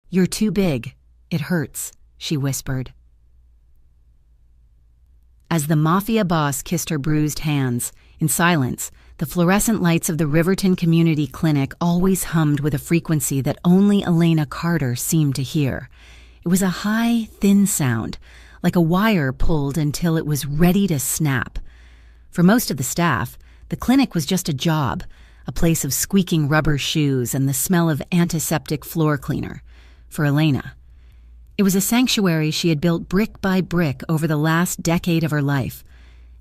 "You're too big. It hurts," she whispered. As the Mafia boss kissed her bruised hands, in silence, the fluorescent lights of the Riverton Community Clinic always hummed with a frequency that only Elena Carter seemed to hear. It was a high, thin sound, like a wire pulled until it was ready to snap. For most of the staff, the clinic was just a job, a place of squeaking rubber shoes and the smell of antiseptic floor cleaner. For Elena, it was a sanctuary she had built brick by brick over the last decade of her life.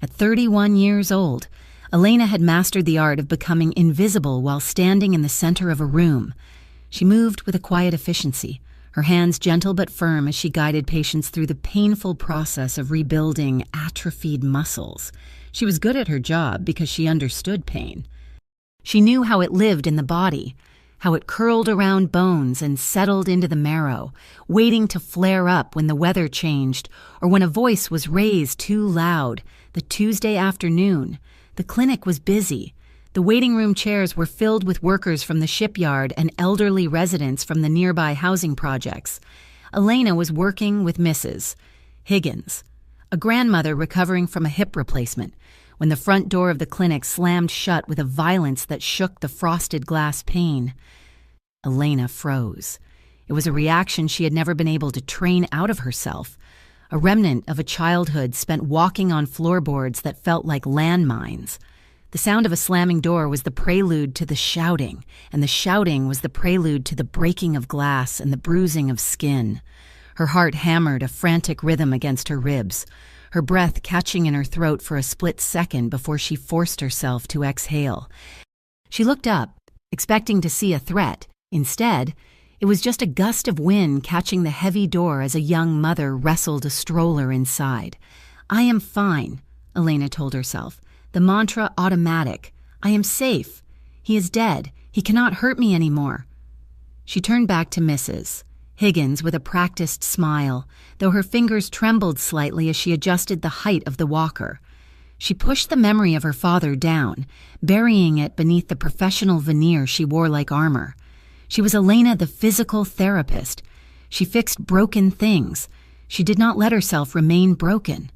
At 31 years old, Elena had mastered the art of becoming invisible while standing in the center of a room. She moved with a quiet efficiency, her hands gentle but firm as she guided patients through the painful process of rebuilding atrophied muscles. She was good at her job because she understood pain. She knew how it lived in the body, how it curled around bones and settled into the marrow, waiting to flare up when the weather changed or when a voice was raised too loud. The Tuesday afternoon, the clinic was busy. The waiting room chairs were filled with workers from the shipyard and elderly residents from the nearby housing projects. Elena was working with Mrs. Higgins, a grandmother recovering from a hip replacement, when the front door of the clinic slammed shut with a violence that shook the frosted glass pane. Elena froze. It was a reaction she had never been able to train out of herself, a remnant of a childhood spent walking on floorboards that felt like landmines. The sound of a slamming door was the prelude to the shouting, and the shouting was the prelude to the breaking of glass and the bruising of skin. Her heart hammered a frantic rhythm against her ribs, her breath catching in her throat for a split second before she forced herself to exhale. She looked up, expecting to see a threat. Instead, it was just a gust of wind catching the heavy door as a young mother wrestled a stroller inside. "I am fine," Elena told herself, the mantra automatic. "I am safe. He is dead. He cannot hurt me anymore." She turned back to Mrs. Higgins with a practiced smile, though her fingers trembled slightly as she adjusted the height of the walker. She pushed the memory of her father down, burying it beneath the professional veneer she wore like armor. She was Elena, the physical therapist. She fixed broken things. She did not let herself remain broken.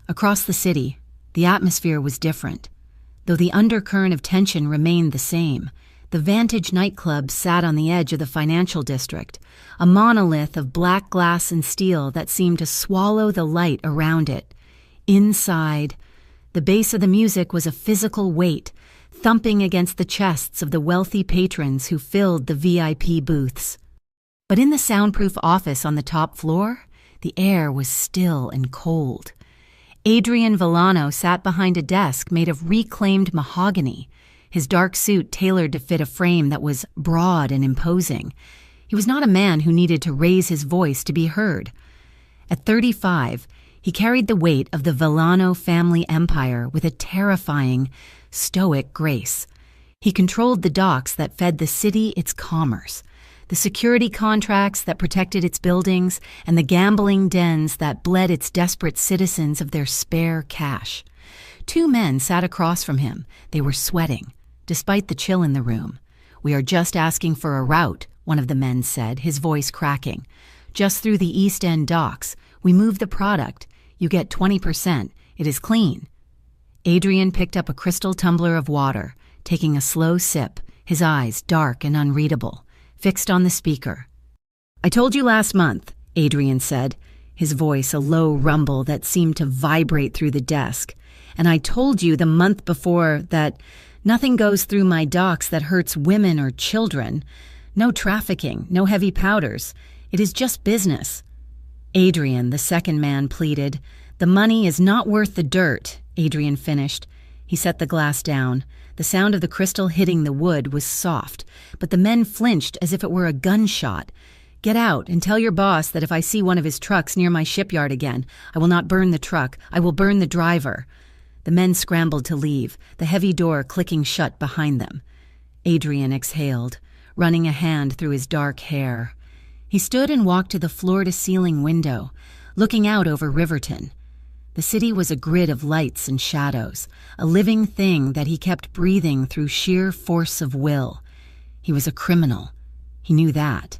Across the city, the atmosphere was different. Though the undercurrent of tension remained the same, the Vantage nightclub sat on the edge of the financial district, a monolith of black glass and steel that seemed to swallow the light around it. Inside, the bass of the music was a physical weight, thumping against the chests of the wealthy patrons who filled the VIP booths. But in the soundproof office on the top floor, the air was still and cold. Adrian Villano sat behind a desk made of reclaimed mahogany, his dark suit tailored to fit a frame that was broad and imposing. He was not a man who needed to raise his voice to be heard. At 35, he carried the weight of the Villano family empire with a terrifying, stoic grace. He controlled the docks that fed the city its commerce, the security contracts that protected its buildings, and the gambling dens that bled its desperate citizens of their spare cash. Two men sat across from him. They were sweating, despite the chill in the room. "We are just asking for a route," one of the men said, his voice cracking. "Just through the East End docks. We move the product. You get 20%. It is clean." Adrian picked up a crystal tumbler of water, taking a slow sip, his eyes dark and unreadable, fixed on the speaker. "I told you last month," Adrian said, his voice a low rumble that seemed to vibrate through the desk. "And I told you the month before that nothing goes through my docks that hurts women or children. No trafficking, no heavy powders. It is just business." "Adrian," the second man pleaded. "The money is not worth the dirt," Adrian finished. He set the glass down. The sound of the crystal hitting the wood was soft, but the men flinched as if it were a gunshot. "Get out and tell your boss that if I see one of his trucks near my shipyard again, I will not burn the truck. I will burn the driver." The men scrambled to leave, the heavy door clicking shut behind them. Adrian exhaled, running a hand through his dark hair. He stood and walked to the floor-to-ceiling window, looking out over Riverton. The city was a grid of lights and shadows, a living thing that he kept breathing through sheer force of will. He was a criminal. He knew that.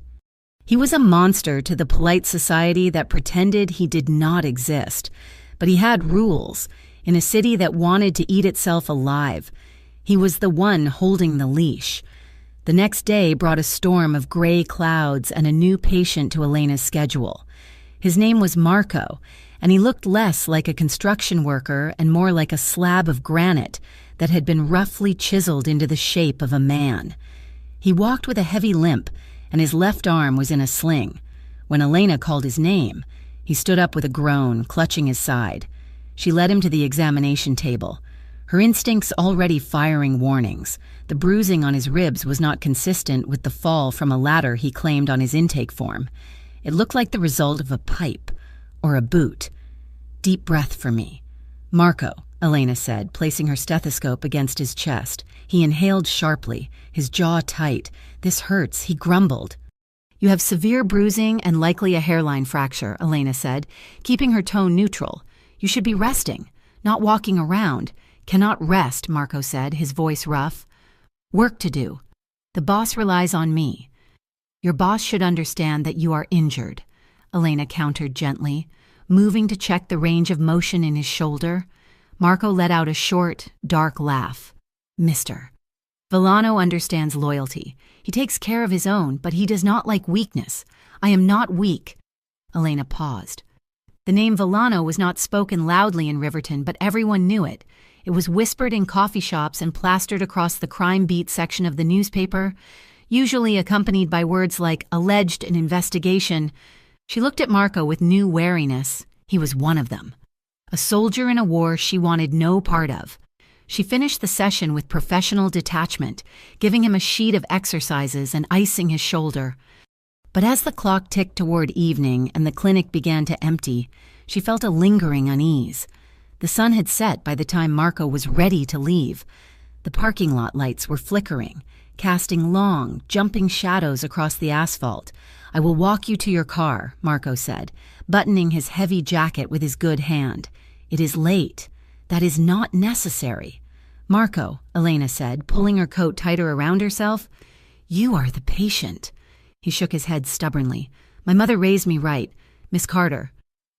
He was a monster to the polite society that pretended he did not exist. But he had rules, in a city that wanted to eat itself alive. He was the one holding the leash. The next day brought a storm of gray clouds and a new patient to Elena's schedule. His name was Marco, and he looked less like a construction worker and more like a slab of granite that had been roughly chiseled into the shape of a man. He walked with a heavy limp, and his left arm was in a sling. When Elena called his name, he stood up with a groan, clutching his side. She led him to the examination table, her instincts already firing warnings. The bruising on his ribs was not consistent with the fall from a ladder he claimed on his intake form. It looked like the result of a pipe or a boot. "Deep breath for me." "Marco," Elena said, placing her stethoscope against his chest. He inhaled sharply, his jaw tight. "This hurts," he grumbled. "You have severe bruising and likely a hairline fracture," Elena said, keeping her tone neutral. "You should be resting, not walking around." "Cannot rest," Marco said, his voice rough. "Work to do. The boss relies on me." "Your boss should understand that you are injured," Elena countered gently, moving to check the range of motion in his shoulder. Marco let out a short, dark laugh. "Mister, Villano understands loyalty. He takes care of his own, but he does not like weakness. I am not weak." Elena paused. The name Villano was not spoken loudly in Riverton, but everyone knew it. It was whispered in coffee shops and plastered across the crime beat section of the newspaper, usually accompanied by words like alleged and investigation. She looked at Marco with new wariness. He was one of them. A soldier in a war she wanted no part of. She finished the session with professional detachment, giving him a sheet of exercises and icing his shoulder. But as the clock ticked toward evening and the clinic began to empty, she felt a lingering unease. The sun had set by the time Marco was ready to leave. The parking lot lights were flickering, casting long, jumping shadows across the asphalt. "I will walk you to your car," Marco said, buttoning his heavy jacket with his good hand. "It is late. That is not necessary." "Marco," Elena said, pulling her coat tighter around herself, "you are the patient." He shook his head stubbornly. "My mother raised me right. Miss Carter.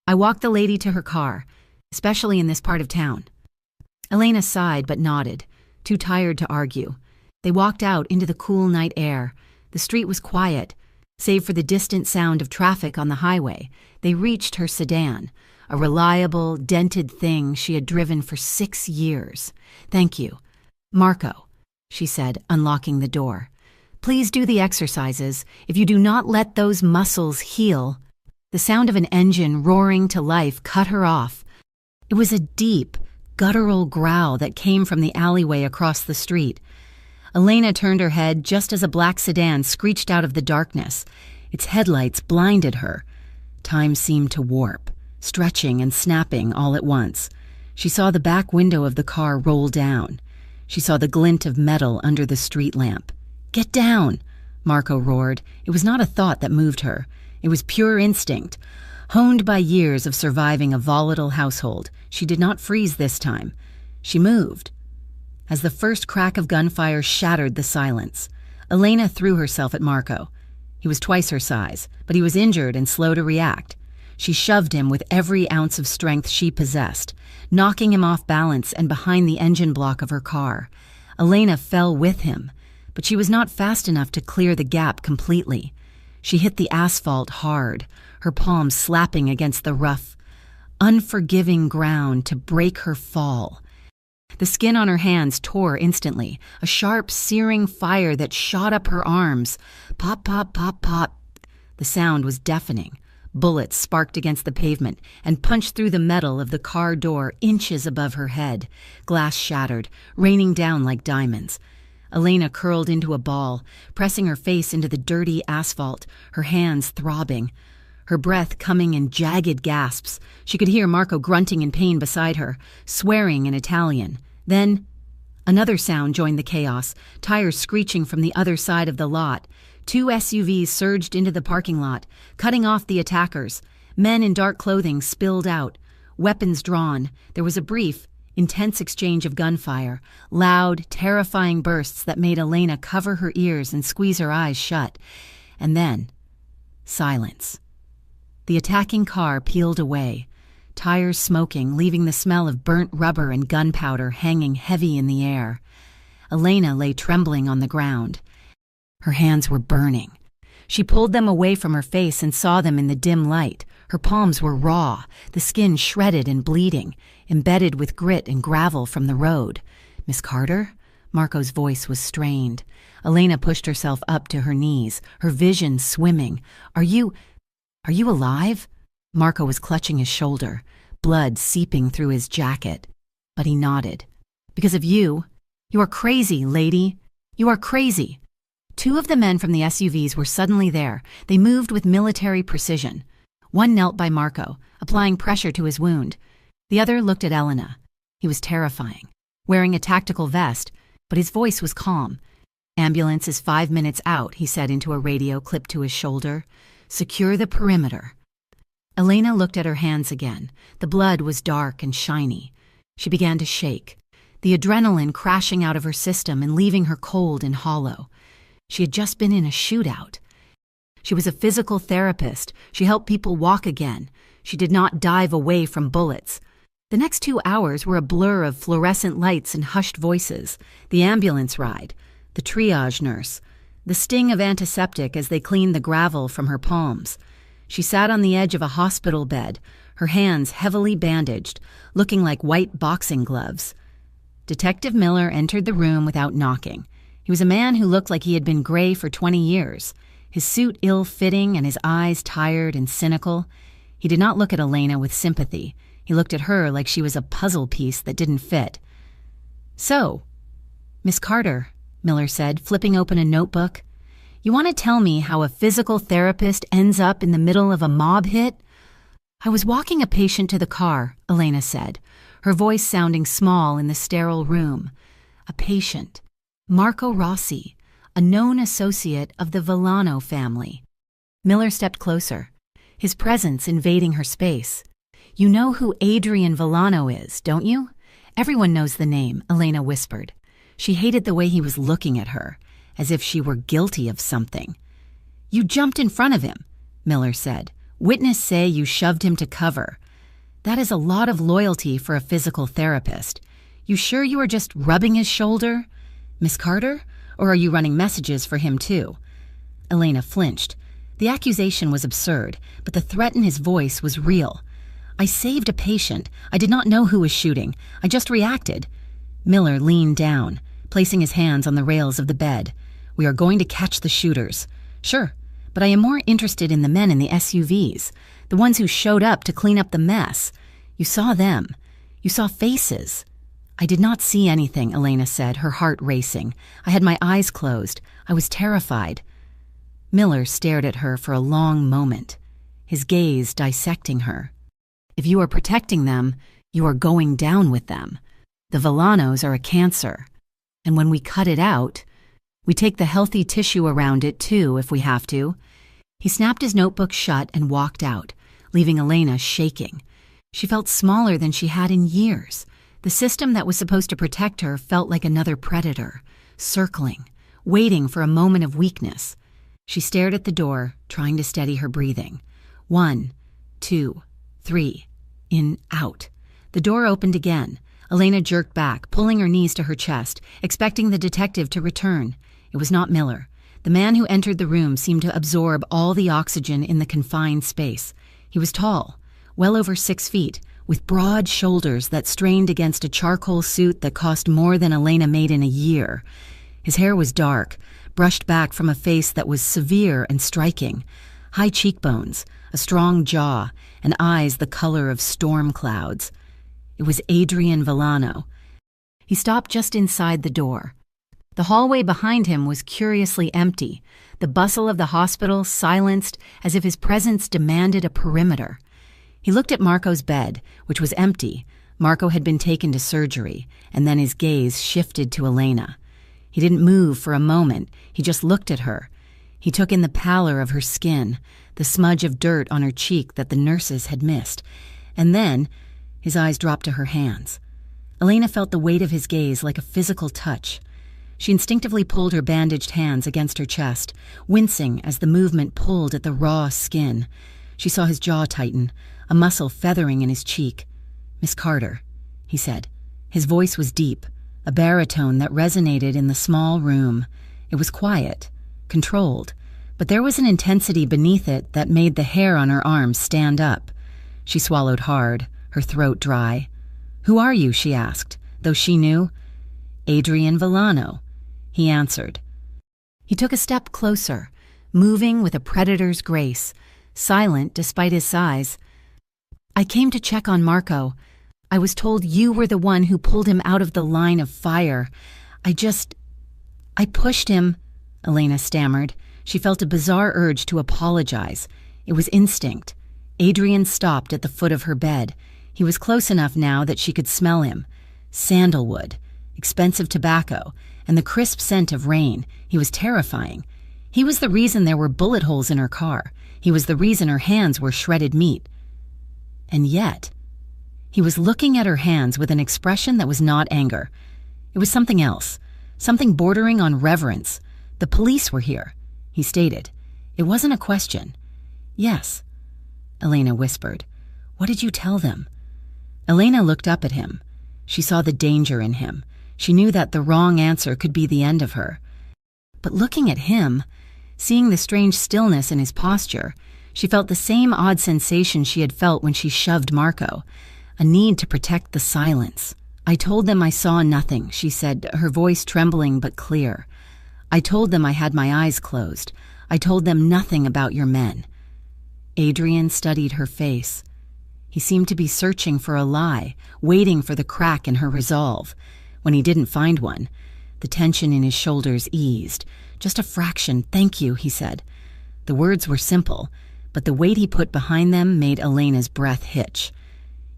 I walked the lady to her car, especially in this part of town." Elena sighed but nodded, too tired to argue. They walked out into the cool night air. The street was quiet. Save for the distant sound of traffic on the highway, they reached her sedan, a reliable, dented thing she had driven for 6 years. "Thank you." "Marco," she said, unlocking the door. "Please do the exercises. If you do not let those muscles heal—" The sound of an engine roaring to life cut her off. It was a deep, guttural growl that came from the alleyway across the street. Elena turned her head just as a black sedan screeched out of the darkness. Its headlights blinded her. Time seemed to warp, stretching and snapping all at once. She saw the back window of the car roll down. She saw the glint of metal under the street lamp. "Get down!" Marco roared. It was not a thought that moved her. It was pure instinct. Honed by years of surviving a volatile household, she did not freeze this time. She moved. As the first crack of gunfire shattered the silence, Elena threw herself at Marco. He was twice her size, but he was injured and slow to react. She shoved him with every ounce of strength she possessed, knocking him off balance and behind the engine block of her car. Elena fell with him, but she was not fast enough to clear the gap completely. She hit the asphalt hard, her palms slapping against the rough, unforgiving ground to break her fall. The skin on her hands tore instantly, a sharp, searing fire that shot up her arms. Pop, pop, pop, pop. The sound was deafening. Bullets sparked against the pavement and punched through the metal of the car door inches above her head. Glass shattered, raining down like diamonds. Elena curled into a ball, pressing her face into the dirty asphalt, her hands throbbing. Her breath coming in jagged gasps. She could hear Marco grunting in pain beside her, swearing in Italian. Then, another sound joined the chaos, tires screeching from the other side of the lot. 2 SUVs surged into the parking lot, cutting off the attackers. Men in dark clothing spilled out, weapons drawn. There was a brief, intense exchange of gunfire, loud, terrifying bursts that made Elena cover her ears and squeeze her eyes shut. And then, Silence. The attacking car peeled away, tires smoking, leaving the smell of burnt rubber and gunpowder hanging heavy in the air. Elena lay trembling on the ground. Her hands were burning. She pulled them away from her face and saw them in the dim light. Her palms were raw, the skin shredded and bleeding, embedded with grit and gravel from the road. "Miss Carter?" Marco's voice was strained. Elena pushed herself up to her knees, her vision swimming. Are you alive?" Marco was clutching his shoulder, blood seeping through his jacket. But he nodded. "Because of you. You are crazy, lady. You are crazy." Two of the men from the SUVs were suddenly there. They moved with military precision. One knelt by Marco, applying pressure to his wound. The other looked at Elena. He was terrifying, wearing a tactical vest, but his voice was calm. "Ambulance is 5 minutes out," he said into a radio clipped to his shoulder. "Secure the perimeter." Elena looked at her hands again. The blood was dark and shiny. She began to shake, the adrenaline crashing out of her system and leaving her cold and hollow. She had just been in a shootout. She was a physical therapist. She helped people walk again. She did not dive away from bullets. The next 2 hours were a blur of fluorescent lights and hushed voices, the ambulance ride, the triage nurse, the sting of antiseptic as they cleaned the gravel from her palms. She sat on the edge of a hospital bed, her hands heavily bandaged, looking like white boxing gloves. Detective Miller entered the room without knocking. He was a man who looked like he had been gray for 20 years, his suit ill-fitting and his eyes tired and cynical. He did not look at Elena with sympathy. He looked at her like she was a puzzle piece that didn't fit. "So, Miss Carter," Miller said, flipping open a notebook, "you want to tell me how a physical therapist ends up in the middle of a mob hit?" "I was walking a patient to the car," Elena said, her voice sounding small in the sterile room. "A patient. Marco Rossi, a known associate of the Villano family." Miller stepped closer, his presence invading her space. "You know who Adrian Villano is, don't you?" "Everyone knows the name," Elena whispered. She hated the way he was looking at her, as if she were guilty of something. "You jumped in front of him," Miller said. "Witnesses say you shoved him to cover. That is a lot of loyalty for a physical therapist. You sure you were just rubbing his shoulder, Miss Carter? Or are you running messages for him too?" Elena flinched. The accusation was absurd, but the threat in his voice was real. "I saved a patient. I did not know who was shooting. I just reacted." Miller leaned down, placing his hands on the rails of the bed. "We are going to catch the shooters." "Sure, but I am more interested in the men in the SUVs, the ones who showed up to clean up the mess. You saw them. You saw faces." "I did not see anything," Elena said, her heart racing. "I had my eyes closed. I was terrified." Miller stared at her for a long moment, his gaze dissecting her. "If you are protecting them, you are going down with them. The Villanos are a cancer. And when we cut it out, we take the healthy tissue around it too, if we have to." He snapped his notebook shut and walked out, leaving Elena shaking. She felt smaller than she had in years. The system that was supposed to protect her felt like another predator, circling, waiting for a moment of weakness. She stared at the door, trying to steady her breathing. 1, 2, 3, in, out. The door opened again. Elena jerked back, pulling her knees to her chest, expecting the detective to return. It was not Miller. The man who entered the room seemed to absorb all the oxygen in the confined space. He was tall, well over 6 feet, with broad shoulders that strained against a charcoal suit that cost more than Elena made in a year. His hair was dark, brushed back from a face that was severe and striking. High cheekbones, a strong jaw, and eyes the color of storm clouds. It was Adrian Villano. He stopped just inside the door. The hallway behind him was curiously empty, the bustle of the hospital silenced as if his presence demanded a perimeter. He looked at Marco's bed, which was empty. Marco had been taken to surgery, and then his gaze shifted to Elena. He didn't move for a moment. He just looked at her. He took in the pallor of her skin, the smudge of dirt on her cheek that the nurses had missed. And then his eyes dropped to her hands. Elena felt the weight of his gaze like a physical touch. She instinctively pulled her bandaged hands against her chest, wincing as the movement pulled at the raw skin. She saw his jaw tighten, a muscle feathering in his cheek. "Miss Carter," he said. His voice was deep, a baritone that resonated in the small room. It was quiet, controlled, but there was an intensity beneath it that made the hair on her arms stand up. She swallowed hard, her throat dry. "Who are you?" she asked, though she knew. "Adrian Villano," he answered. He took a step closer, moving with a predator's grace, silent despite his size. "I came to check on Marco. I was told you were the one who pulled him out of the line of fire. I pushed him," Elena stammered. She felt a bizarre urge to apologize. It was instinct. Adrian stopped at the foot of her bed. He was close enough now that she could smell him. Sandalwood, expensive tobacco, and the crisp scent of rain. He was terrifying. He was the reason there were bullet holes in her car. He was the reason her hands were shredded meat. And yet, he was looking at her hands with an expression that was not anger. It was something else, something bordering on reverence. "The police were here," he stated. It wasn't a question. "Yes," Elena whispered. "What did you tell them?" Elena looked up at him. She saw the danger in him. She knew that the wrong answer could be the end of her. But looking at him, seeing the strange stillness in his posture, she felt the same odd sensation she had felt when she shoved Marco, a need to protect the silence. "I told them I saw nothing," she said, her voice trembling but clear. "I told them I had my eyes closed. I told them nothing about your men." Adrian studied her face. He seemed to be searching for a lie, waiting for the crack in her resolve. When he didn't find one, the tension in his shoulders eased. "Just a fraction, thank you," he said. The words were simple, but the weight he put behind them made Elena's breath hitch.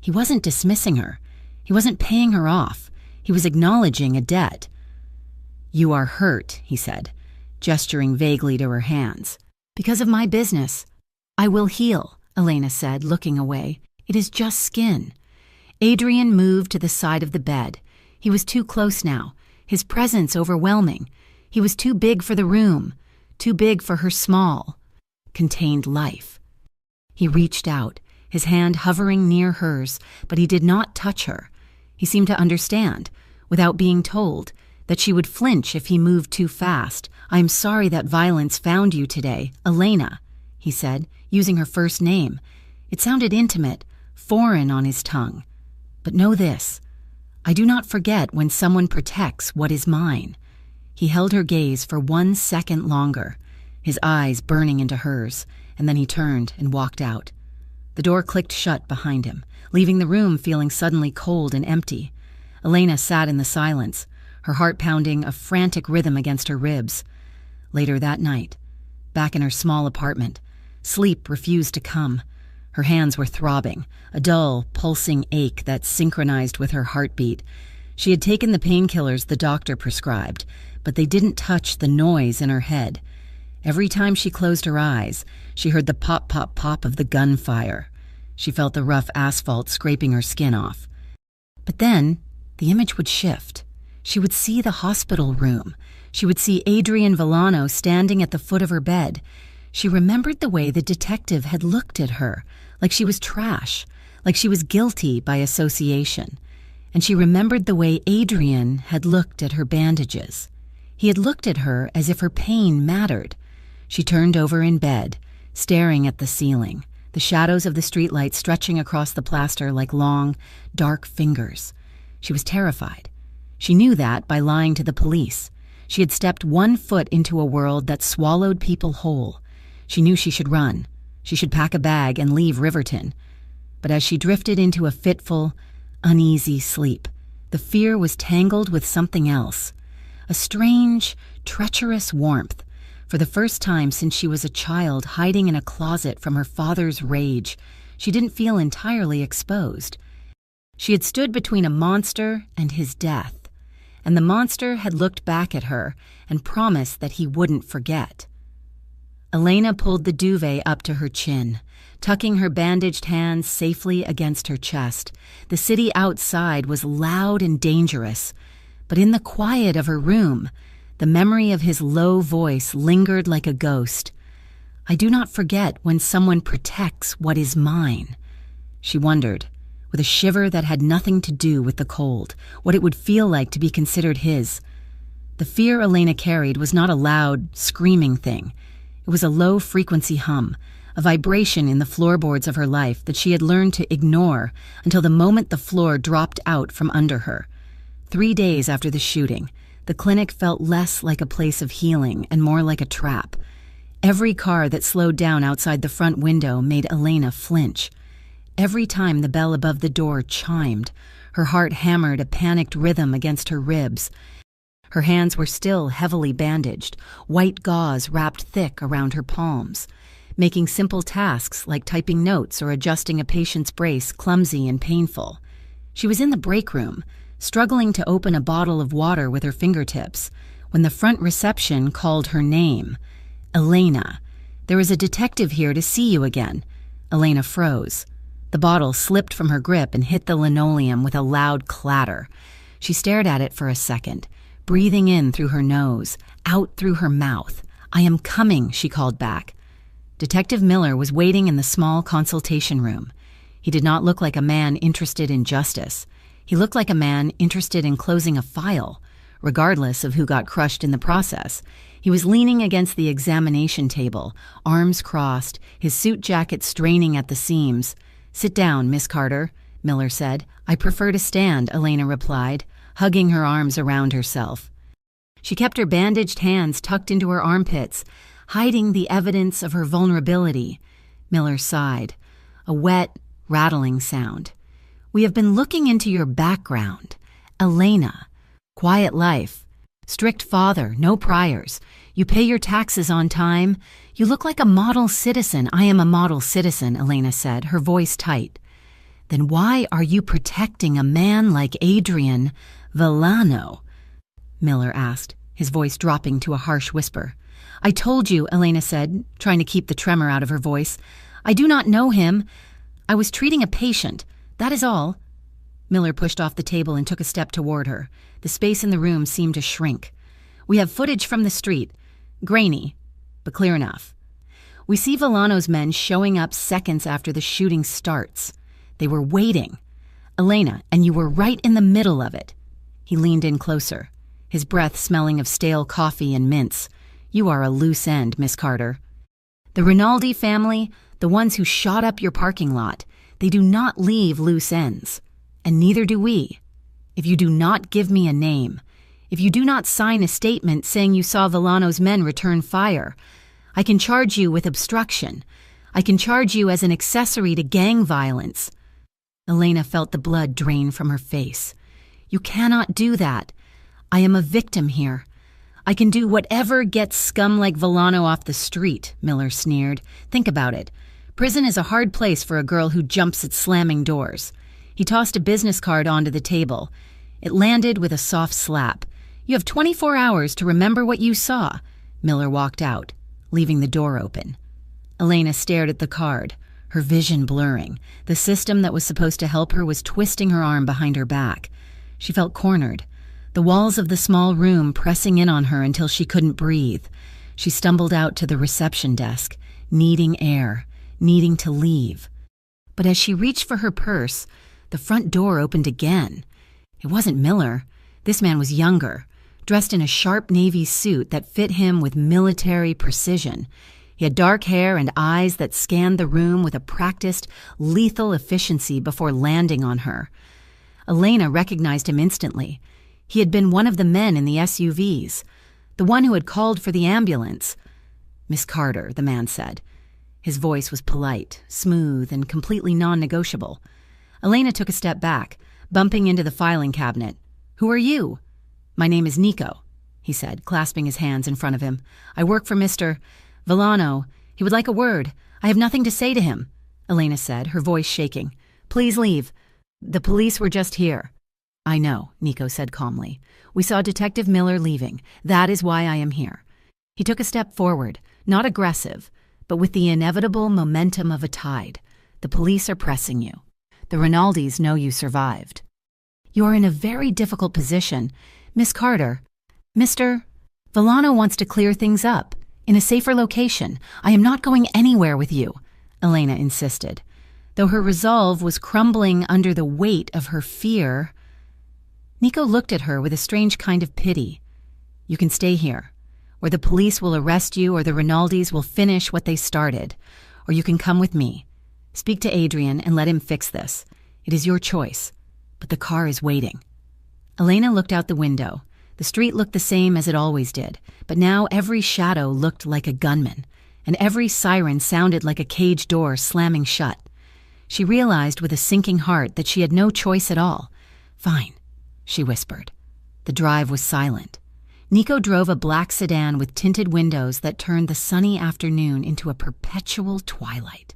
He wasn't dismissing her. He wasn't paying her off. He was acknowledging a debt. "You are hurt," he said, gesturing vaguely to her hands. "Because of my business. I will heal," Elena said, looking away. "It is just skin." Adrian moved to the side of the bed. He was too close now, his presence overwhelming. He was too big for the room, too big for her small, contained life. He reached out, his hand hovering near hers, but he did not touch her. He seemed to understand, without being told, that she would flinch if he moved too fast. "I am sorry that violence found you today, Elena," he said, using her first name. It sounded intimate, foreign on his tongue. "But know this, I do not forget when someone protects what is mine." He held her gaze for 1 second longer, his eyes burning into hers, and then he turned and walked out. The door clicked shut behind him, leaving the room feeling suddenly cold and empty. Elena sat in the silence, her heart pounding a frantic rhythm against her ribs. Later that night, back in her small apartment, sleep refused to come. Her hands were throbbing, a dull, pulsing ache that synchronized with her heartbeat. She had taken the painkillers the doctor prescribed, but they didn't touch the noise in her head. Every time she closed her eyes, she heard the pop, pop, pop of the gunfire. She felt the rough asphalt scraping her skin off. But then, the image would shift. She would see the hospital room. She would see Adrian Villano standing at the foot of her bed. She remembered the way the detective had looked at her, like she was trash, like she was guilty by association. And she remembered the way Adrian had looked at her bandages. He had looked at her as if her pain mattered. She turned over in bed, staring at the ceiling, the shadows of the streetlight stretching across the plaster like long, dark fingers. She was terrified. She knew that by lying to the police. She had stepped 1 foot into a world that swallowed people whole. She knew she should run. She should pack a bag and leave Riverton. But as she drifted into a fitful, uneasy sleep, the fear was tangled with something else. A strange, treacherous warmth. For the first time since she was a child hiding in a closet from her father's rage, she didn't feel entirely exposed. She had stood between a monster and his death, and the monster had looked back at her and promised that he wouldn't forget. Elena pulled the duvet up to her chin, tucking her bandaged hands safely against her chest. The city outside was loud and dangerous, but in the quiet of her room, The memory of his low voice lingered like a ghost. "I do not forget when someone protects what is mine." She wondered, with a shiver that had nothing to do with the cold, what it would feel like to be considered his. The fear Elena carried was not a loud, screaming thing. It was a low-frequency hum, a vibration in the floorboards of her life that she had learned to ignore until the moment the floor dropped out from under her. 3 days after the shooting, the clinic felt less like a place of healing and more like a trap. Every car that slowed down outside the front window made Elena flinch. Every time the bell above the door chimed, her heart hammered a panicked rhythm against her ribs. Her hands were still heavily bandaged, white gauze wrapped thick around her palms, making simple tasks like typing notes or adjusting a patient's brace clumsy and painful. She was in the break room, struggling to open a bottle of water with her fingertips, when the front reception called her name. "Elena, there is a detective here to see you again." Elena froze. The bottle slipped from her grip and hit the linoleum with a loud clatter. She stared at it for a second, breathing in through her nose, out through her mouth. "I am coming," she called back. Detective Miller was waiting in the small consultation room. He did not look like a man interested in justice. He looked like a man interested in closing a file, regardless of who got crushed in the process. He was leaning against the examination table, arms crossed, his suit jacket straining at the seams. "Sit down, Miss Carter," Miller said. "I prefer to stand," Elena replied, hugging her arms around herself. She kept her bandaged hands tucked into her armpits, hiding the evidence of her vulnerability. Miller sighed, a wet, rattling sound. "We have been looking into your background. Elena. Quiet life. Strict father, no priors. You pay your taxes on time. You look like a model citizen." "I am a model citizen," Elena said, her voice tight. "Then why are you protecting a man like Adrian Villano?" Miller asked, his voice dropping to a harsh whisper. "I told you," Elena said, trying to keep the tremor out of her voice. "I do not know him. I was treating a patient. That is all." Miller pushed off the table and took a step toward her. The space in the room seemed to shrink. "We have footage from the street. Grainy, but clear enough. We see Villano's men showing up seconds after the shooting starts. They were waiting. Elena, and you were right in the middle of it." He leaned in closer, his breath smelling of stale coffee and mints. "You are a loose end, Miss Carter. The Rinaldi family, the ones who shot up your parking lot, they do not leave loose ends. And neither do we. If you do not give me a name, if you do not sign a statement saying you saw Villano's men return fire, I can charge you with obstruction. I can charge you as an accessory to gang violence." Elena felt the blood drain from her face. "You cannot do that. I am a victim here. I can do whatever gets scum like Villano off the street," Miller sneered. "Think about it. Prison is a hard place for a girl who jumps at slamming doors." He tossed a business card onto the table. It landed with a soft slap. "You have 24 hours to remember what you saw." Miller walked out, leaving the door open. Elena stared at the card, her vision blurring. The system that was supposed to help her was twisting her arm behind her back. She felt cornered, the walls of the small room pressing in on her until she couldn't breathe. She stumbled out to the reception desk, needing air, needing to leave. But as she reached for her purse, the front door opened again. It wasn't Miller. This man was younger, dressed in a sharp navy suit that fit him with military precision. He had dark hair and eyes that scanned the room with a practiced, lethal efficiency before landing on her. Elena recognized him instantly. He had been one of the men in the SUVs, the one who had called for the ambulance. "Miss Carter," the man said. His voice was polite, smooth, and completely non-negotiable. Elena took a step back, bumping into the filing cabinet. "Who are you?" "My name is Nico," he said, clasping his hands in front of him. "I work for Mr. Villano. He would like a word. I have nothing to say to him," Elena said, her voice shaking. "Please leave. The police were just here." "I know," Nico said calmly. "We saw Detective Miller leaving. That is why I am here." He took a step forward, not aggressive, but with the inevitable momentum of a tide. "The police are pressing you. The Rinaldis know you survived. You are in a very difficult position. Miss Carter, Mr. Villano wants to clear things up. In a safer location. I am not going anywhere with you, Elena insisted. Though her resolve was crumbling under the weight of her fear, Nico looked at her with a strange kind of pity. You can stay here, or the police will arrest you, or the Rinaldis will finish what they started. Or you can come with me. Speak to Adrian and let him fix this. It is your choice. But the car is waiting. Elena looked out the window. The street looked the same as it always did, but now every shadow looked like a gunman, and every siren sounded like a cage door slamming shut. She realized with a sinking heart that she had no choice at all. Fine, she whispered. The drive was silent. Nico drove a black sedan with tinted windows that turned the sunny afternoon into a perpetual twilight.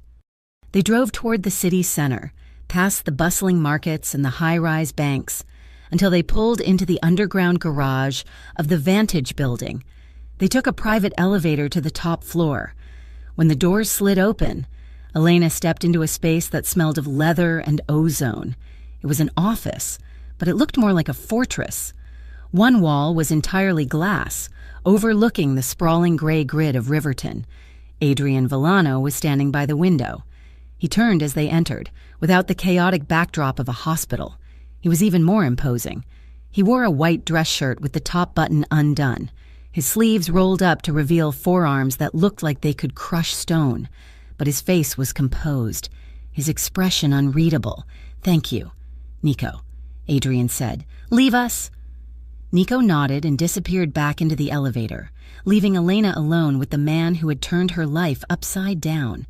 They drove toward the city center, past the bustling markets and the high-rise banks, until they pulled into the underground garage of the Vantage building. They took a private elevator to the top floor. When the doors slid open, Elena stepped into a space that smelled of leather and ozone. It was an office, but it looked more like a fortress. One wall was entirely glass, overlooking the sprawling gray grid of Riverton. Adrian Villano was standing by the window. He turned as they entered, without the chaotic backdrop of a hospital. He was even more imposing. He wore a white dress shirt with the top button undone, his sleeves rolled up to reveal forearms that looked like they could crush stone. But his face was composed, his expression unreadable. Thank you, Nico, Adrian said. Leave us? Nico nodded and disappeared back into the elevator, leaving Elena alone with the man who had turned her life upside down.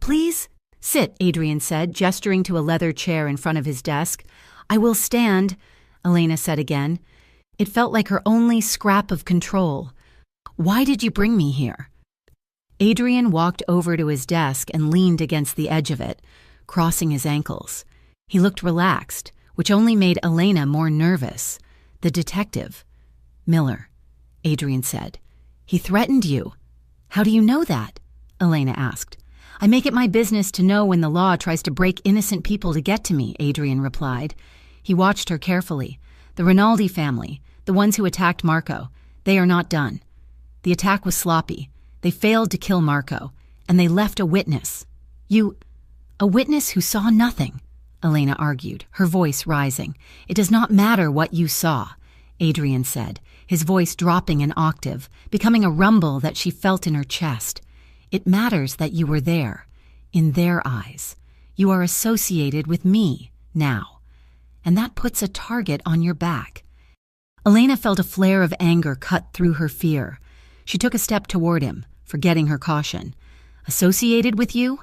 Please? Sit, Adrian said, gesturing to a leather chair in front of his desk. I will stand, Elena said again. It felt like her only scrap of control. Why did you bring me here? Adrian walked over to his desk and leaned against the edge of it, crossing his ankles. He looked relaxed, which only made Elena more nervous. The detective. Miller, Adrian said. He threatened you. How do you know that? Elena asked. I make it my business to know when the law tries to break innocent people to get to me, Adrian replied. He watched her carefully. The Rinaldi family, the ones who attacked Marco, they are not done. The attack was sloppy. They failed to kill Marco, and they left a witness. A witness who saw nothing, Elena argued, her voice rising. It does not matter what you saw, Adrian said, his voice dropping an octave, becoming a rumble that she felt in her chest. It matters that you were there, in their eyes. You are associated with me, now. And that puts a target on your back. Elena felt a flare of anger cut through her fear. She took a step toward him, forgetting her caution. Associated with you?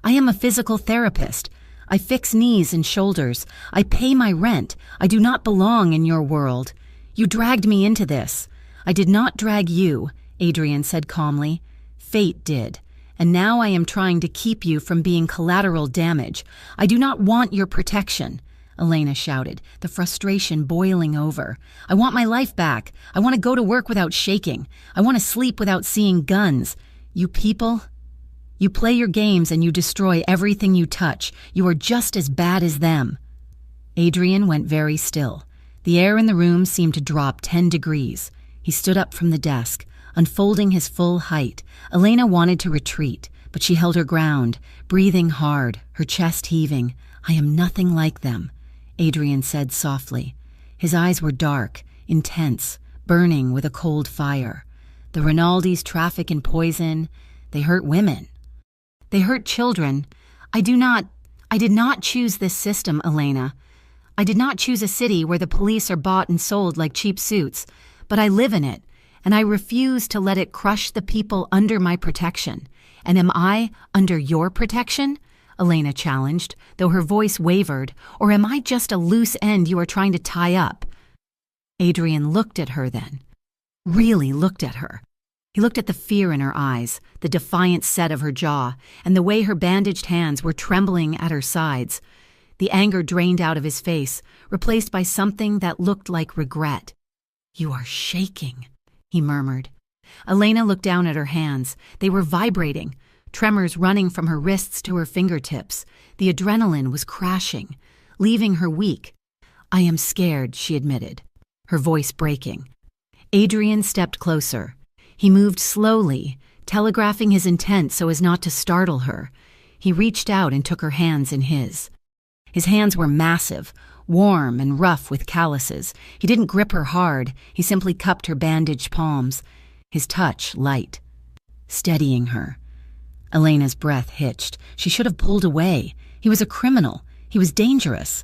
I am a physical therapist. I fix knees and shoulders. I pay my rent. I do not belong in your world. You dragged me into this. I did not drag you, Adrian said calmly. Fate did. And now I am trying to keep you from being collateral damage. I do not want your protection, Elena shouted, the frustration boiling over. I want my life back. I want to go to work without shaking. I want to sleep without seeing guns. You people, you play your games and you destroy everything you touch. You are just as bad as them. Adrian went very still. The air in the room seemed to drop 10 degrees. He stood up from the desk, unfolding his full height. Elena wanted to retreat, but she held her ground, breathing hard, her chest heaving. I am nothing like them, Adrian said softly. His eyes were dark, intense, burning with a cold fire. The Rinaldis traffic in poison. They hurt women. They hurt children. I did not choose this system, Elena. I did not choose a city where the police are bought and sold like cheap suits, but I live in it, and I refuse to let it crush the people under my protection. And am I under your protection? Elena challenged, though her voice wavered. Or am I just a loose end you are trying to tie up? Adrian looked at her then. Really looked at her. He looked at the fear in her eyes, the defiant set of her jaw, and the way her bandaged hands were trembling at her sides. The anger drained out of his face, replaced by something that looked like regret. You are shaking, he murmured. Elena looked down at her hands. They were vibrating, tremors running from her wrists to her fingertips. The adrenaline was crashing, leaving her weak. I am scared, she admitted, her voice breaking. Adrian stepped closer. He moved slowly, telegraphing his intent so as not to startle her. He reached out and took her hands in his. His hands were massive, warm and rough with calluses. He didn't grip her hard. He simply cupped her bandaged palms, his touch light, steadying her. Elena's breath hitched. She should have pulled away. He was a criminal. He was dangerous.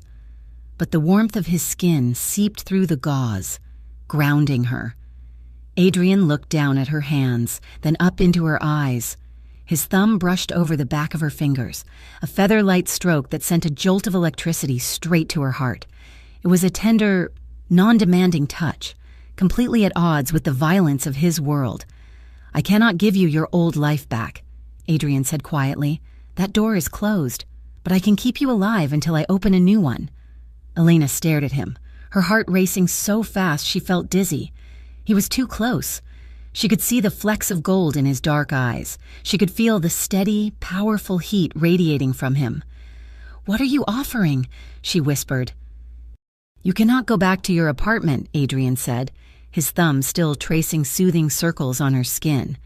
But the warmth of his skin seeped through the gauze, grounding her. Adrian looked down at her hands, then up into her eyes. His thumb brushed over the back of her fingers, a feather-light stroke that sent a jolt of electricity straight to her heart. It was a tender, non-demanding touch, completely at odds with the violence of his world. "I cannot give you your old life back," Adrian said quietly. "That door is closed, but I can keep you alive until I open a new one." Elena stared at him, her heart racing so fast she felt dizzy. He was too close. She could see the flecks of gold in his dark eyes. She could feel the steady, powerful heat radiating from him. "What are you offering?" she whispered. "You cannot go back to your apartment," Adrian said, his thumb still tracing soothing circles on her skin.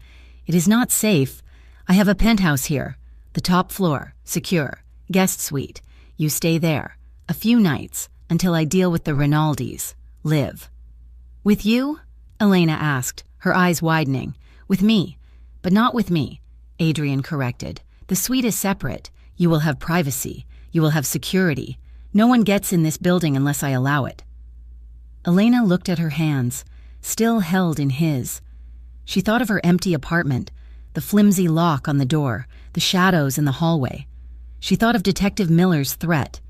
"It is not safe. I have a penthouse here, the top floor, secure, guest suite. You stay there, a few nights, until I deal with the Rinaldis. Live." "With you?" Elena asked, her eyes widening. "With me, but not with me," Adrian corrected. "The suite is separate. You will have privacy. You will have security. No one gets in this building unless I allow it." Elena looked at her hands, still held in his. She thought of her empty apartment, the flimsy lock on the door, the shadows in the hallway. She thought of Detective Miller's threat.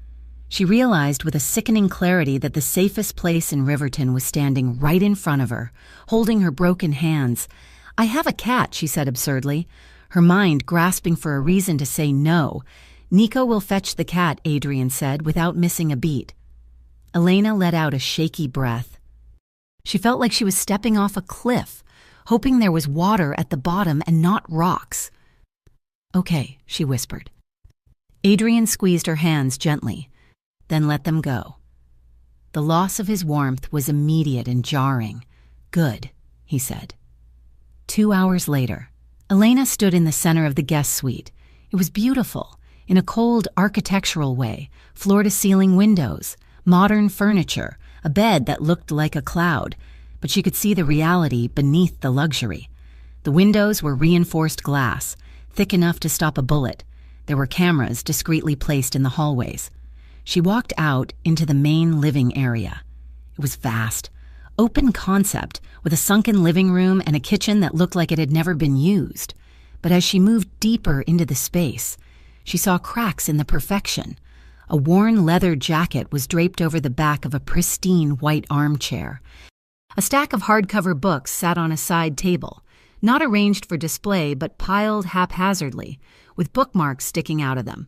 She realized with a sickening clarity that the safest place in Riverton was standing right in front of her, holding her broken hands. "I have a cat," she said absurdly, her mind grasping for a reason to say no. "Nico will fetch the cat," Adrian said, without missing a beat. Elena let out a shaky breath. She felt like she was stepping off a cliff, hoping there was water at the bottom and not rocks. "Okay," she whispered. Adrian squeezed her hands gently, then let them go. The loss of his warmth was immediate and jarring. "Good," he said. 2 hours later, Elena stood in the center of the guest suite. It was beautiful, in a cold architectural way, floor-to-ceiling windows, modern furniture, a bed that looked like a cloud, but she could see the reality beneath the luxury. The windows were reinforced glass, thick enough to stop a bullet. There were cameras discreetly placed in the hallways. She walked out into the main living area. It was vast, open concept, with a sunken living room and a kitchen that looked like it had never been used. But as she moved deeper into the space, she saw cracks in the perfection. A worn leather jacket was draped over the back of a pristine white armchair. A stack of hardcover books sat on a side table, not arranged for display but piled haphazardly, with bookmarks sticking out of them.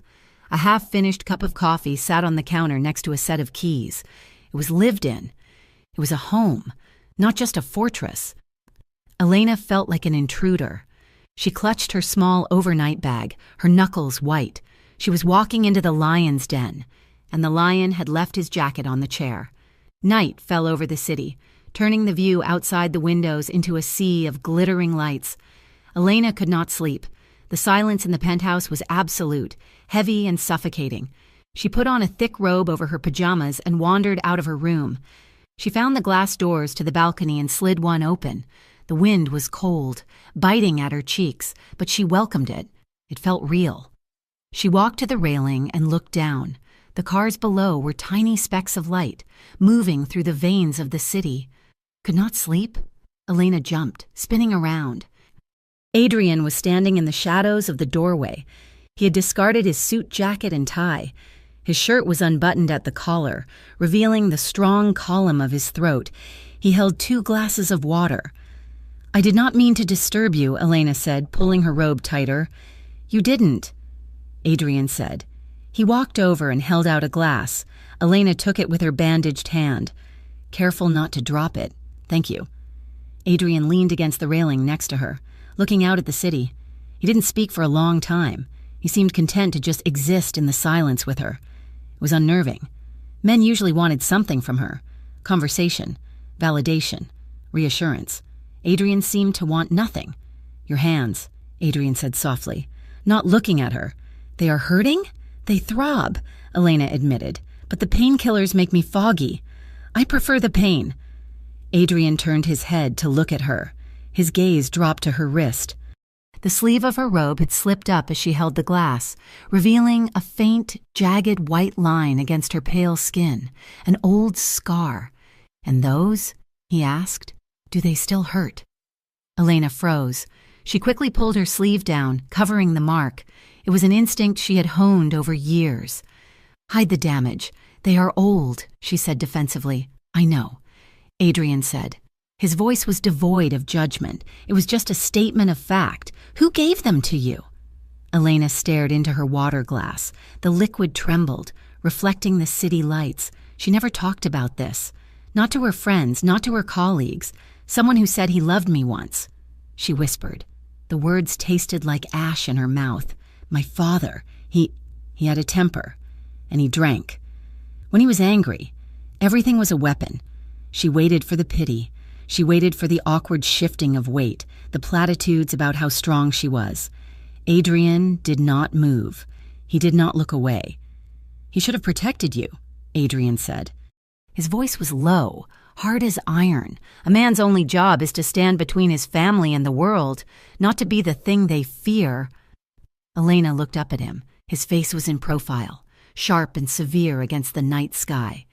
A half-finished cup of coffee sat on the counter next to a set of keys. It was lived in. It was a home, not just a fortress. Elena felt like an intruder. She clutched her small overnight bag, her knuckles white. She was walking into the lion's den, and the lion had left his jacket on the chair. Night fell over the city, turning the view outside the windows into a sea of glittering lights. Elena could not sleep. The silence in the penthouse was absolute, heavy and suffocating. She put on a thick robe over her pajamas and wandered out of her room. She found the glass doors to the balcony and slid one open. The wind was cold, biting at her cheeks, but she welcomed it. It felt real. She walked to the railing and looked down. The cars below were tiny specks of light, moving through the veins of the city. Could not sleep? Elena jumped, spinning around. Adrian was standing in the shadows of the doorway. He had discarded his suit jacket and tie. His shirt was unbuttoned at the collar, revealing the strong column of his throat. He held 2 glasses of water. "I did not mean to disturb you," Elena said, pulling her robe tighter. "You didn't," Adrian said. He walked over and held out a glass. Elena took it with her bandaged hand. "Careful not to drop it. Thank you." Adrian leaned against the railing next to her, looking out at the city. He didn't speak for a long time. He seemed content to just exist in the silence with her. It was unnerving. Men usually wanted something from her. Conversation, validation, Reassurance. Adrian seemed to want nothing. "Your hands," Adrian said softly, not looking at her. "They are hurting?" "They throb," Elena admitted, "but the painkillers make me foggy. I prefer the pain." Adrian turned his head to look at her. His gaze dropped to her wrist. The sleeve of her robe had slipped up as she held the glass, revealing a faint, jagged white line against her pale skin, an old scar. "And those?" he asked. "Do they still hurt?" Elena froze. She quickly pulled her sleeve down, covering the mark. It was an instinct she had honed over years. "Hide the damage. They are old," she said defensively. "I know," Adrian said. His voice was devoid of judgment. It was just a statement of fact. "Who gave them to you?" Elena stared into her water glass. The liquid trembled, reflecting the city lights. She never talked about this. Not to her friends, not to her colleagues. "Someone who said he loved me once." She whispered. The words tasted like ash in her mouth. "My father, he had a temper, and he drank. When he was angry, everything was a weapon." She waited for the pity. She waited for the awkward shifting of weight, the platitudes about how strong she was. Adrian did not move. He did not look away. "He should have protected you," Adrian said. His voice was low, hard as iron. A man's only job is to stand between his family and the world, not to be the thing they fear. Elena looked up at him. His face was in profile, sharp and severe against the night sky.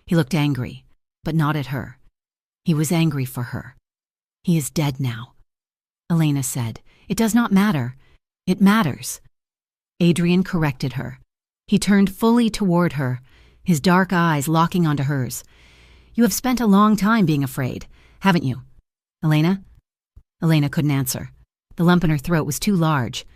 He looked angry, but not at her. He was angry for her. "He is dead now," Elena said. "It does not matter. It matters." Adrian corrected her. He turned fully toward her, his dark eyes locking onto hers. "You have spent a long time being afraid, haven't you, Elena?" Elena couldn't answer. The lump in her throat was too large.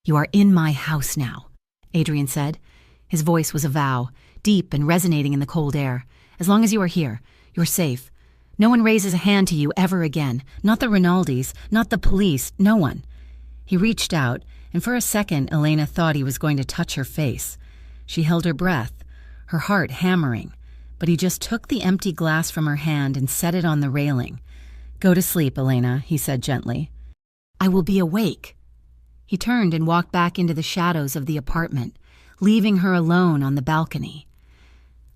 "You are in my house now," Adrian said. His voice was a vow, deep and resonating in the cold air. "As long as you are here, you're safe. No one raises a hand to you ever again. Not the Rinaldis, not the police, no one." He reached out, and for a second Elena thought he was going to touch her face. She held her breath, her heart hammering, but he just took the empty glass from her hand and set it on the railing. "Go to sleep, Elena," he said gently. "I will be awake." He turned and walked back into the shadows of the apartment, leaving her alone on the balcony.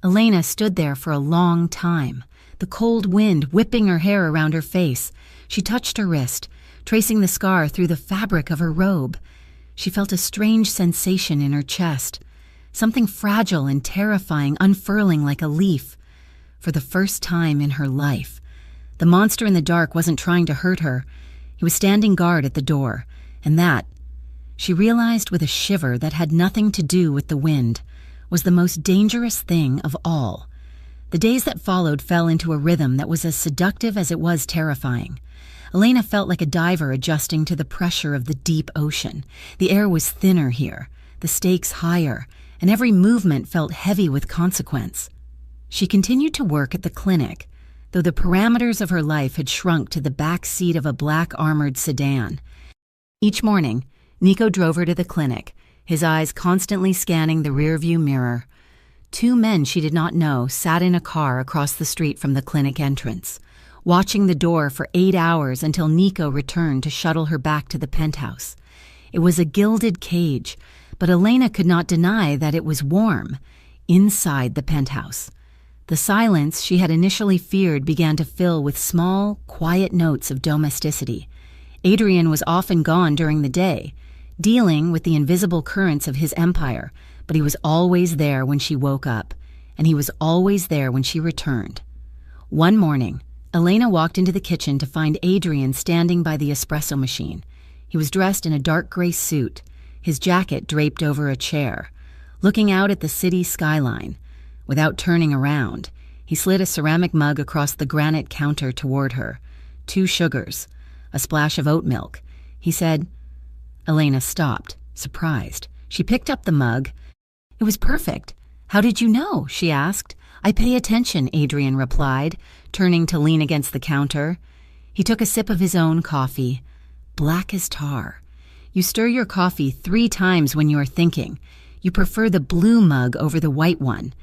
Elena stood there for a long time, the cold wind whipping her hair around her face. She touched her wrist, tracing the scar through the fabric of her robe. She felt a strange sensation in her chest, something fragile and terrifying unfurling like a leaf. For the first time in her life, the monster in the dark wasn't trying to hurt her. He was standing guard at the door, and that, she realized with a shiver that had nothing to do with the wind, was the most dangerous thing of all. The days that followed fell into a rhythm that was as seductive as it was terrifying. Elena felt like a diver adjusting to the pressure of the deep ocean. The air was thinner here, the stakes higher, and every movement felt heavy with consequence. She continued to work at the clinic, though the parameters of her life had shrunk to the back seat of a black armored sedan. Each morning, Nico drove her to the clinic, his eyes constantly scanning the rearview mirror. Two men she did not know sat in a car across the street from the clinic entrance, watching the door for 8 hours until Nico returned to shuttle her back to the penthouse. It was a gilded cage, but Elena could not deny that it was warm inside the penthouse. The silence she had initially feared began to fill with small, quiet notes of domesticity. Adrian was often gone during the day, dealing with the invisible currents of his empire, but he was always there when she woke up, and he was always there when she returned. One morning, Elena walked into the kitchen to find Adrian standing by the espresso machine. He was dressed in a dark gray suit, his jacket draped over a chair. Looking out at the city skyline, without turning around, he slid a ceramic mug across the granite counter toward her. 2 sugars, a splash of oat milk. He said. Elena stopped, surprised. She picked up the mug. "It was perfect. How did you know?" she asked. "I pay attention," Adrian replied, turning to lean against the counter. He took a sip of his own coffee. Black as tar. "You stir your coffee 3 times when you are thinking. You prefer the blue mug over the white one.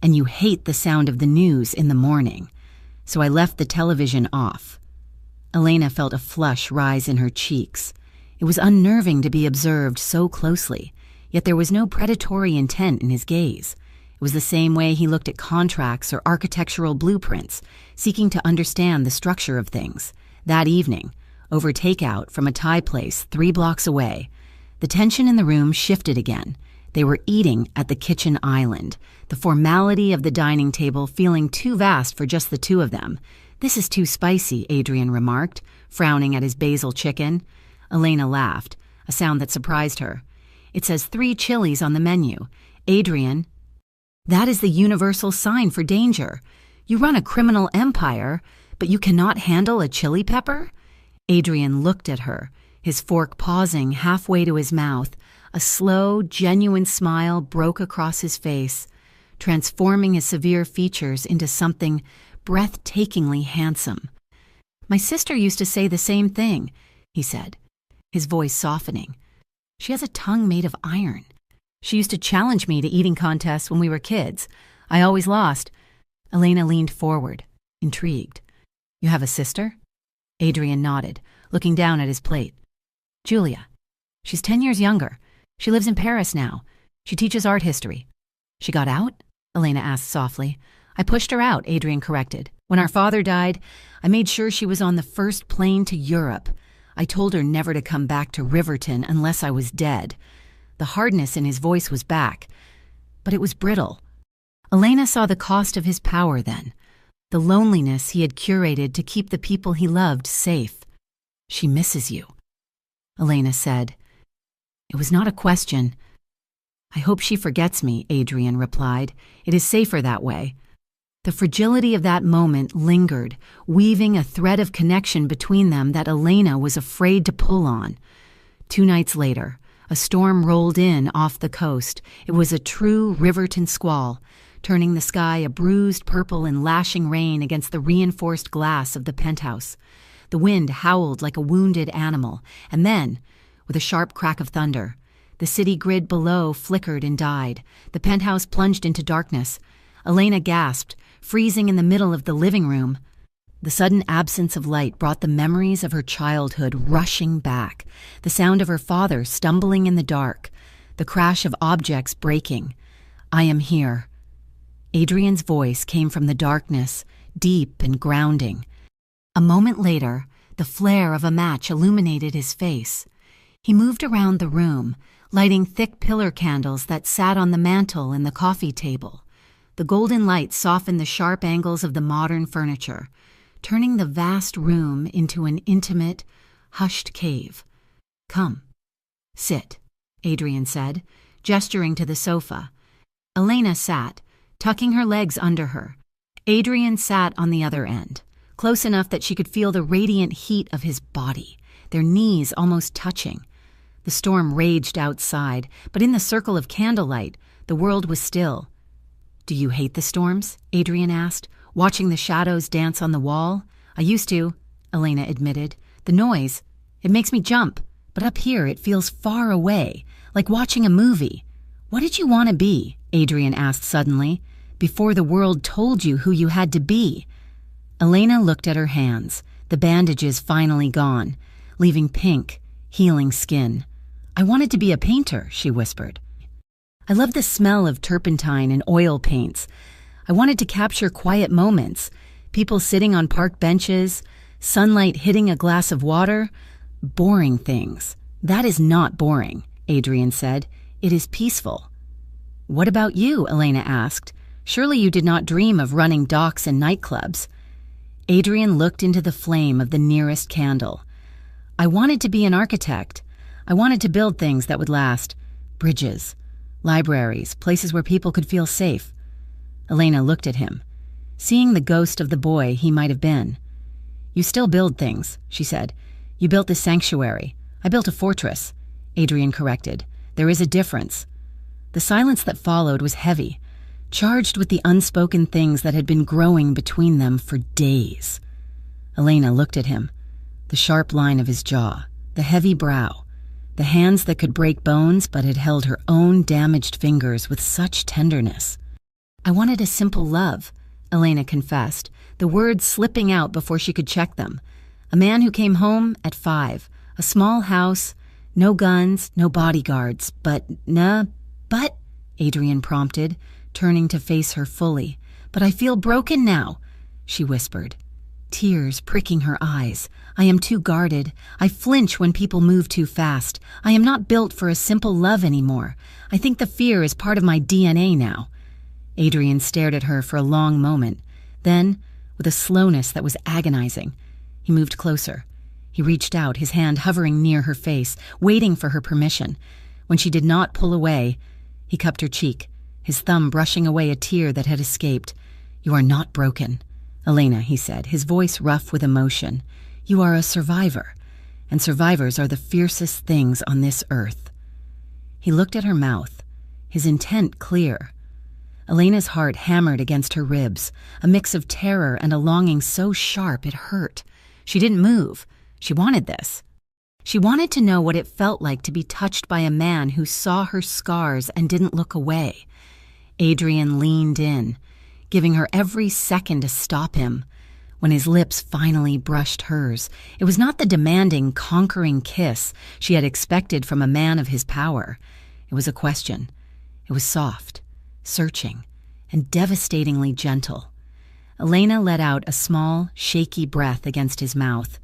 And you hate the sound of the news in the morning. so I left the television off." Elena felt a flush rise in her cheeks. It was unnerving to be observed so closely, yet there was no predatory intent in his gaze. It was the same way he looked at contracts or architectural blueprints, seeking to understand the structure of things. That evening, over takeout from a Thai place 3 blocks away, the tension in the room shifted again. They were eating at the kitchen island, the formality of the dining table feeling too vast for just the two of them. "This is too spicy," Adrian remarked, frowning at his basil chicken. Elena laughed, a sound that surprised her. "It says 3 chilies on the menu. Adrian, that is the universal sign for danger. You run a criminal empire, but you cannot handle a chili pepper?" Adrian looked at her, his fork pausing halfway to his mouth. A slow, genuine smile broke across his face, transforming his severe features into something breathtakingly handsome. "My sister used to say the same thing," he said, his voice softening. "She has a tongue made of iron. She used to challenge me to eating contests when we were kids. I always lost." Elena leaned forward, intrigued. "You have a sister?" Adrian nodded, looking down at his plate. "Julia. She's 10 years younger. She lives in Paris now. She teaches art history." "She got out?" Elena asked softly. "I pushed her out," Adrian corrected. "When our father died, I made sure she was on the first plane to Europe. I told her never to come back to Riverton unless I was dead." The hardness in his voice was back, but it was brittle. Elena saw the cost of his power then, the loneliness he had curated to keep the people he loved safe. "She misses you," Elena said. It was not a question. "I hope she forgets me," Adrian replied. "It is safer that way." The fragility of that moment lingered, weaving a thread of connection between them that Elena was afraid to pull on. 2 nights later, a storm rolled in off the coast. It was a true Riverton squall, turning the sky a bruised purple in lashing rain against the reinforced glass of the penthouse. The wind howled like a wounded animal, and then, with a sharp crack of thunder, the city grid below flickered and died. The penthouse plunged into darkness. Elena gasped, freezing in the middle of the living room. The sudden absence of light brought the memories of her childhood rushing back, the sound of her father stumbling in the dark, the crash of objects breaking. "I am here." Adrian's voice came from the darkness, deep and grounding. A moment later, the flare of a match illuminated his face. He moved around the room, lighting thick pillar candles that sat on the mantel and the coffee table. The golden light softened the sharp angles of the modern furniture, turning the vast room into an intimate, hushed cave. "Come, sit," Adrian said, gesturing to the sofa. Elena sat, tucking her legs under her. Adrian sat on the other end, close enough that she could feel the radiant heat of his body, their knees almost touching. The storm raged outside, but in the circle of candlelight, the world was still. "Do you hate the storms?" Adrian asked, watching the shadows dance on the wall. "I used to," Elena admitted. "The noise, it makes me jump, but up here it feels far away, like watching a movie." "What did you want to be?" Adrian asked suddenly, "before the world told you who you had to be?" Elena looked at her hands, the bandages finally gone, leaving pink, healing skin. "I wanted to be a painter," she whispered. "I love the smell of turpentine and oil paints. I wanted to capture quiet moments, people sitting on park benches, sunlight hitting a glass of water. Boring things. That is not boring," Adrian said. "It is peaceful." "What about you?" Elena asked. "Surely you did not dream of running docks and nightclubs." Adrian looked into the flame of the nearest candle. "I wanted to be an architect. I wanted to build things that would last. Bridges, libraries, places where people could feel safe." Elena looked at him, seeing the ghost of the boy he might have been. "You still build things," she said. "You built this sanctuary. I built a fortress," Adrian corrected. "There is a difference." The silence that followed was heavy, charged with the unspoken things that had been growing between them for days. Elena looked at him, the sharp line of his jaw, the heavy brow, the hands that could break bones but had held her own damaged fingers with such tenderness. "I wanted a simple love," Elena confessed, the words slipping out before she could check them. A man who came home at 5, a small house, no guns, no bodyguards, but, Adrian prompted, turning to face her fully. But I feel broken now, she whispered, tears pricking her eyes. I am too guarded. I flinch when people move too fast. I am not built for a simple love anymore. I think the fear is part of my DNA now. Adrian stared at her for a long moment. Then, with a slowness that was agonizing, he moved closer. He reached out, his hand hovering near her face, waiting for her permission. When she did not pull away, he cupped her cheek, his thumb brushing away a tear that had escaped. You are not broken, Elena, he said, his voice rough with emotion. You are a survivor, and survivors are the fiercest things on this earth. He looked at her mouth, his intent clear. Elena's heart hammered against her ribs, a mix of terror and a longing so sharp it hurt. She didn't move. She wanted this. She wanted to know what it felt like to be touched by a man who saw her scars and didn't look away. Adrian leaned in, giving her every second to stop him. When his lips finally brushed hers, it was not the demanding, conquering kiss she had expected from a man of his power. It was a question. It was soft, searching, and devastatingly gentle. Elena let out a small, shaky breath against his mouth.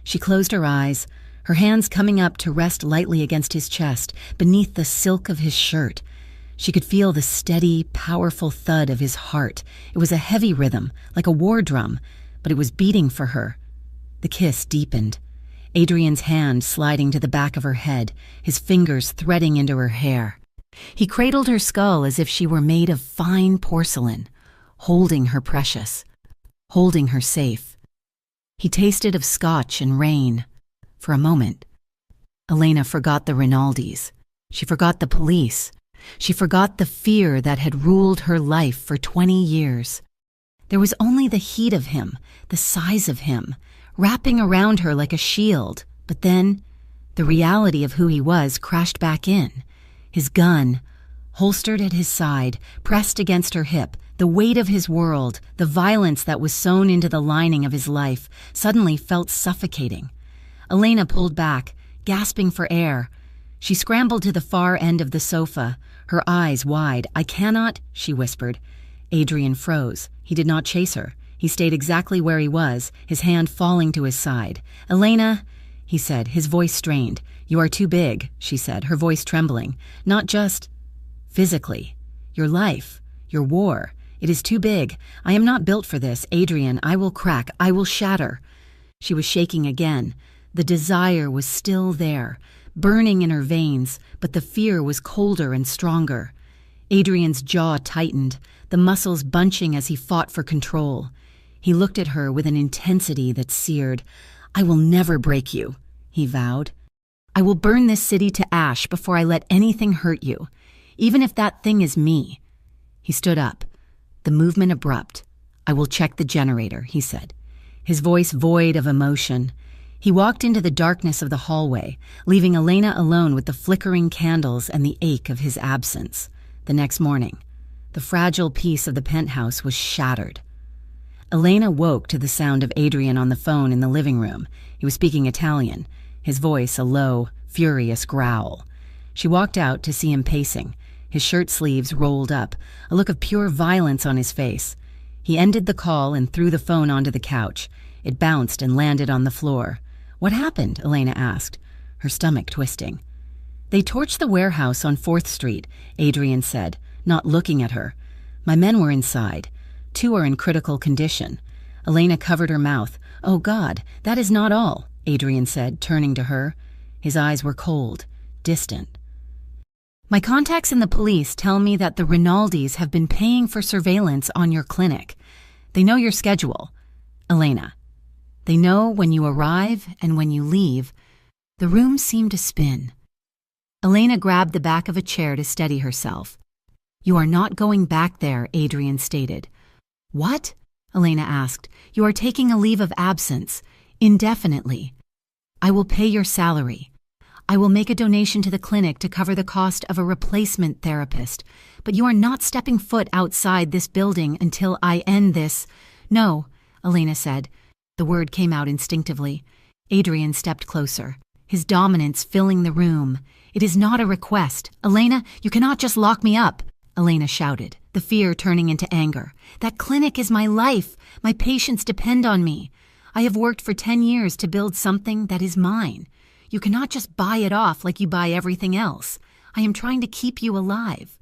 She closed her eyes, her hands coming up to rest lightly against his chest, beneath the silk of his shirt. She could feel the steady, powerful thud of his heart. It was a heavy rhythm, like a war drum, but it was beating for her. The kiss deepened, Adrian's hand sliding to the back of her head, his fingers threading into her hair. He cradled her skull as if she were made of fine porcelain, holding her precious, holding her safe. He tasted of scotch and rain. For a moment, Elena forgot the Rinaldis. She forgot the police. She forgot the fear that had ruled her life for 20 years. There was only the heat of him, the size of him, wrapping around her like a shield. But then, the reality of who he was crashed back in. His gun, holstered at his side, pressed against her hip, the weight of his world, the violence that was sewn into the lining of his life, suddenly felt suffocating. Elena pulled back, gasping for air. She scrambled to the far end of the sofa, her eyes wide. I cannot, she whispered. Adrian froze. He did not chase her. He stayed exactly where he was, his hand falling to his side. Elena, he said, his voice strained. You are too big, she said, her voice trembling. Not just physically. Your life, your war. It is too big. I am not built for this, Adrian. I will crack. I will shatter. She was shaking again. The desire was still there, burning in her veins, but the fear was colder and stronger. Adrian's jaw tightened, the muscles bunching as he fought for control. He looked at her with an intensity that seared. I will never break you, he vowed. I will burn this city to ash before I let anything hurt you, even if that thing is me. He stood up, the movement abrupt. I will check the generator, he said, his voice void of emotion. He walked into the darkness of the hallway, leaving Elena alone with the flickering candles and the ache of his absence. The next morning, the fragile piece of the penthouse was shattered. Elena woke to the sound of Adrian on the phone in the living room. He was speaking Italian, his voice a low, furious growl. She walked out to see him pacing, his shirt sleeves rolled up, a look of pure violence on his face. He ended the call and threw the phone onto the couch. It bounced and landed on the floor. What happened? Elena asked, her stomach twisting. They torched the warehouse on 4th Street, Adrian said, not looking at her. My men were inside. 2 are in critical condition. Elena covered her mouth. Oh God, that is not all, Adrian said, turning to her. His eyes were cold, distant. My contacts in the police tell me that the Rinaldis have been paying for surveillance on your clinic. They know your schedule. Elena. They know when you arrive and when you leave. The room seemed to spin. Elena grabbed the back of a chair to steady herself. You are not going back there, Adrian stated. What? Elena asked. You are taking a leave of absence, indefinitely. I will pay your salary. I will make a donation to the clinic to cover the cost of a replacement therapist, but you are not stepping foot outside this building until I end this. No, Elena said. The word came out instinctively. Adrian stepped closer, his dominance filling the room. It is not a request. Elena, you cannot just lock me up, Elena shouted, the fear turning into anger. That clinic is my life. My patients depend on me. I have worked for 10 years to build something that is mine. You cannot just buy it off like you buy everything else. I am trying to keep you alive.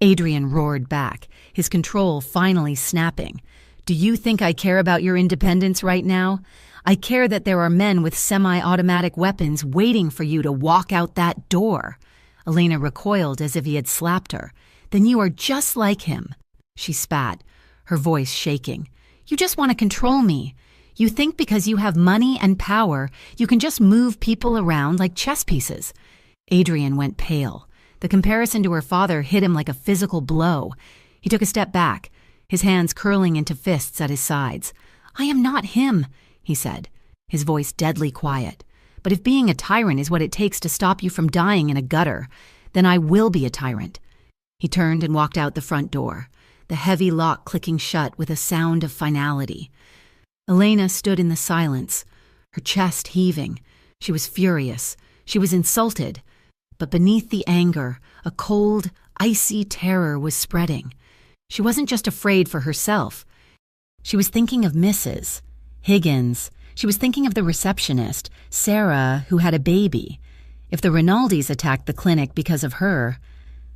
Adrian roared back, his control finally snapping. Do you think I care about your independence right now? I care that there are men with semi-automatic weapons waiting for you to walk out that door. Elena recoiled as if he had slapped her. Then you are just like him. She spat, her voice shaking. You just want to control me. You think because you have money and power, you can just move people around like chess pieces. Adrian went pale. The comparison to her father hit him like a physical blow. He took a step back, his hands curling into fists at his sides. I am not him, he said, his voice deadly quiet. But if being a tyrant is what it takes to stop you from dying in a gutter, then I will be a tyrant. He turned and walked out the front door, the heavy lock clicking shut with a sound of finality. Elena stood in the silence, her chest heaving. She was furious. She was insulted. But beneath the anger, a cold, icy terror was spreading. She wasn't just afraid for herself. She was thinking of Mrs. Higgins. She was thinking of the receptionist, Sarah, who had a baby. If the Rinaldis attacked the clinic because of her,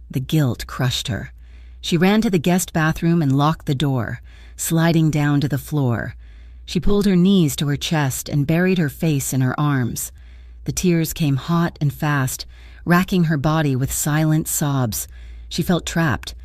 the guilt crushed her. She ran to the guest bathroom and locked the door, sliding down to the floor. She pulled her knees to her chest and buried her face in her arms. The tears came hot and fast, racking her body with silent sobs. She felt trapped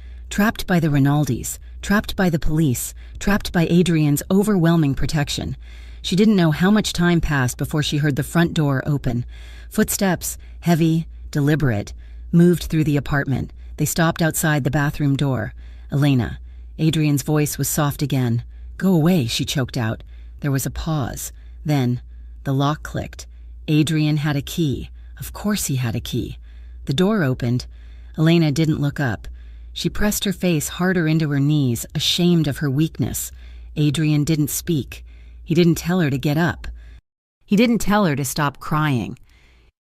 by the Rinaldis, trapped by the police, trapped by Adrian's overwhelming protection. She didn't know how much time passed before she heard the front door open. Footsteps, heavy, deliberate, moved through the apartment. They stopped outside the bathroom door. Elena. Adrian's voice was soft again. Go away, she choked out. There was a pause. Then, the lock clicked. Adrian had a key. Of course he had a key. The door opened. Elena didn't look up. She pressed her face harder into her knees, ashamed of her weakness. Adrian didn't speak. He didn't tell her to get up. He didn't tell her to stop crying.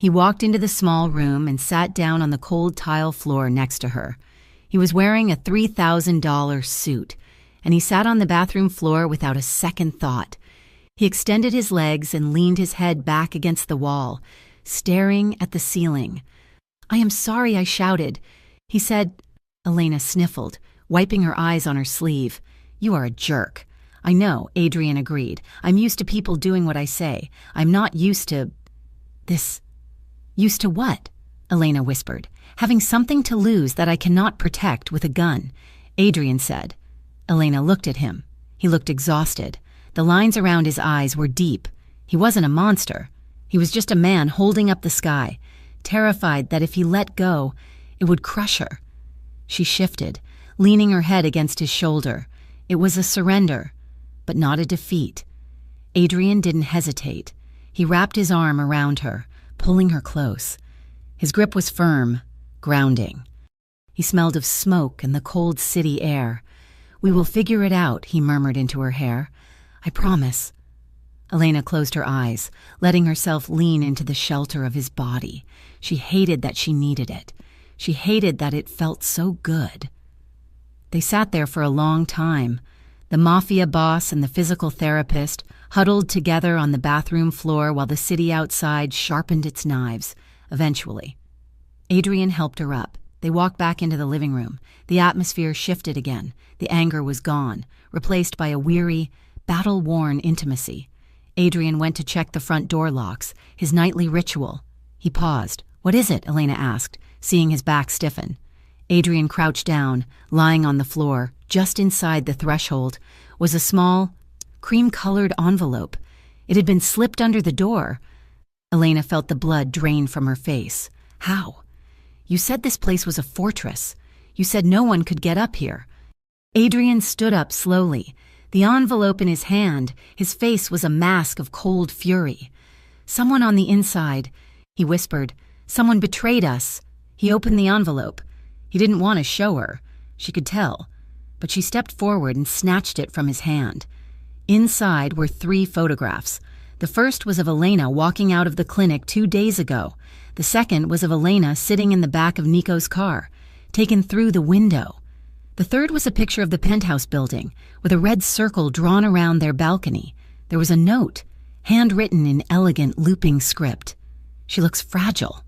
He walked into the small room and sat down on the cold tile floor next to her. He was wearing a $3,000 suit, and he sat on the bathroom floor without a second thought. He extended his legs and leaned his head back against the wall, staring at the ceiling. I am sorry I shouted. He said. Elena sniffled, wiping her eyes on her sleeve. You are a jerk. I know, Adrian agreed. I'm used to people doing what I say. I'm not used to this. Used to what? Elena whispered. Having something to lose that I cannot protect with a gun, Adrian said. Elena looked at him. He looked exhausted. The lines around his eyes were deep. He wasn't a monster. He was just a man holding up the sky, terrified that if he let go, it would crush her. She shifted, leaning her head against his shoulder. It was a surrender, but not a defeat. Adrian didn't hesitate. He wrapped his arm around her, pulling her close. His grip was firm, grounding. He smelled of smoke and the cold city air. We will figure it out, he murmured into her hair. I promise. Elena closed her eyes, letting herself lean into the shelter of his body. She hated that she needed it. She hated that it felt so good. They sat there for a long time. The Mafia boss and the physical therapist huddled together on the bathroom floor while the city outside sharpened its knives. Eventually, Adrian helped her up. They walked back into the living room. The atmosphere shifted again. The anger was gone, replaced by a weary, battle-worn intimacy. Adrian went to check the front door locks, his nightly ritual. He paused. What is it? Elena asked, seeing his back stiffen. Adrian crouched down, lying on the floor. Just inside the threshold was a small, cream-colored envelope. It had been slipped under the door. Elena felt the blood drain from her face. How? You said this place was a fortress. You said no one could get up here. Adrian stood up slowly, the envelope in his hand. His face was a mask of cold fury. Someone on the inside, he whispered. Someone betrayed us. He opened the envelope. He didn't want to show her. She could tell. But she stepped forward and snatched it from his hand. Inside were 3 photographs. The first was of Elena walking out of the clinic 2 days ago. The second was of Elena sitting in the back of Nico's car, taken through the window. The third was a picture of the penthouse building, with a red circle drawn around their balcony. There was a note, handwritten in elegant looping script. "She looks fragile.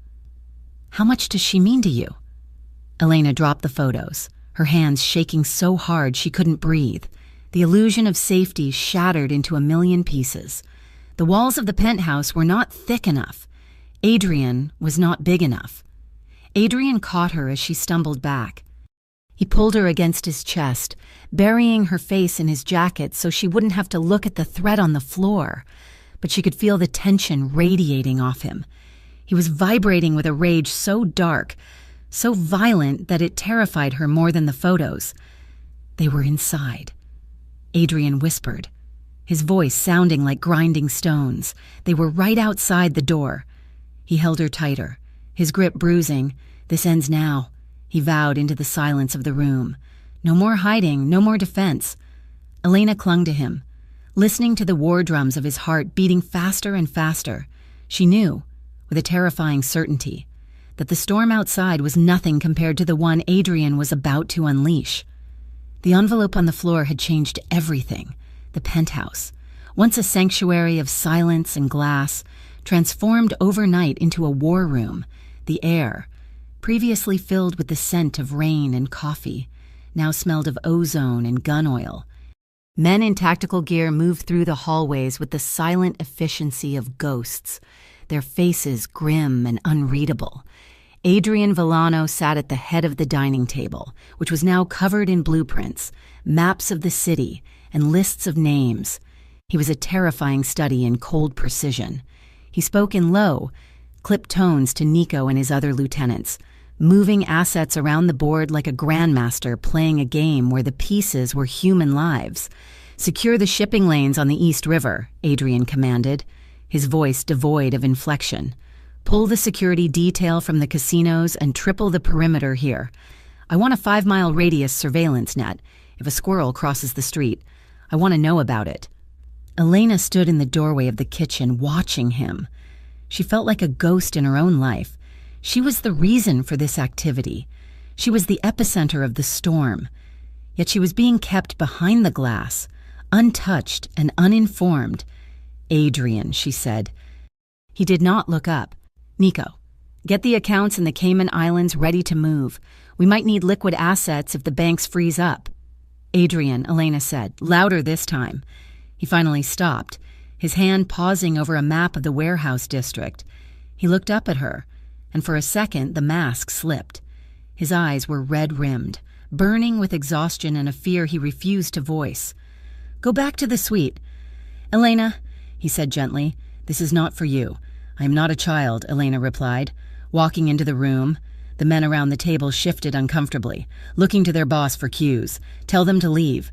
How much does she mean to you?" Elena dropped the photos, her hands shaking so hard she couldn't breathe. The illusion of safety shattered into a million pieces. The walls of the penthouse were not thick enough. Adrian was not big enough. Adrian caught her as she stumbled back. He pulled her against his chest, burying her face in his jacket so she wouldn't have to look at the threat on the floor. But she could feel the tension radiating off him. He was vibrating with a rage so dark, so violent that it terrified her more than the photos. They were inside. Adrian whispered, his voice sounding like grinding stones. They were right outside the door. He held her tighter, his grip bruising. "This ends now," he vowed into the silence of the room. No more hiding, no more defense. Elena clung to him, listening to the war drums of his heart beating faster and faster. She knew, with a terrifying certainty, that the storm outside was nothing compared to the one Adrian was about to unleash. The envelope on the floor had changed everything. The penthouse, once a sanctuary of silence and glass, transformed overnight into a war room. The air, previously filled with the scent of rain and coffee, now smelled of ozone and gun oil. Men in tactical gear moved through the hallways with the silent efficiency of ghosts, their faces grim and unreadable. Adrian Villano sat at the head of the dining table, which was now covered in blueprints, maps of the city, and lists of names. He was a terrifying study in cold precision. He spoke in low, clipped tones to Nico and his other lieutenants, moving assets around the board like a grandmaster playing a game where the pieces were human lives. "Secure the shipping lanes on the East River," Adrian commanded, his voice devoid of inflection. "Pull the security detail from the casinos and triple the perimeter here. I want a 5-mile radius surveillance net. If a squirrel crosses the street, I want to know about it." Elena stood in the doorway of the kitchen, watching him. She felt like a ghost in her own life. She was the reason for this activity. She was the epicenter of the storm. Yet she was being kept behind the glass, untouched and uninformed. "Adrian," she said. He did not look up. "Nico, get the accounts in the Cayman Islands ready to move. We might need liquid assets if the banks freeze up." "Adrian," Elena said, louder this time. He finally stopped, his hand pausing over a map of the warehouse district. He looked up at her, and for a second the mask slipped. His eyes were red-rimmed, burning with exhaustion and a fear he refused to voice. "Go back to the suite." "Elena," he said gently, "this is not for you." "I am not a child," Elena replied. Walking into the room, the men around the table shifted uncomfortably, looking to their boss for cues. "Tell them to leave."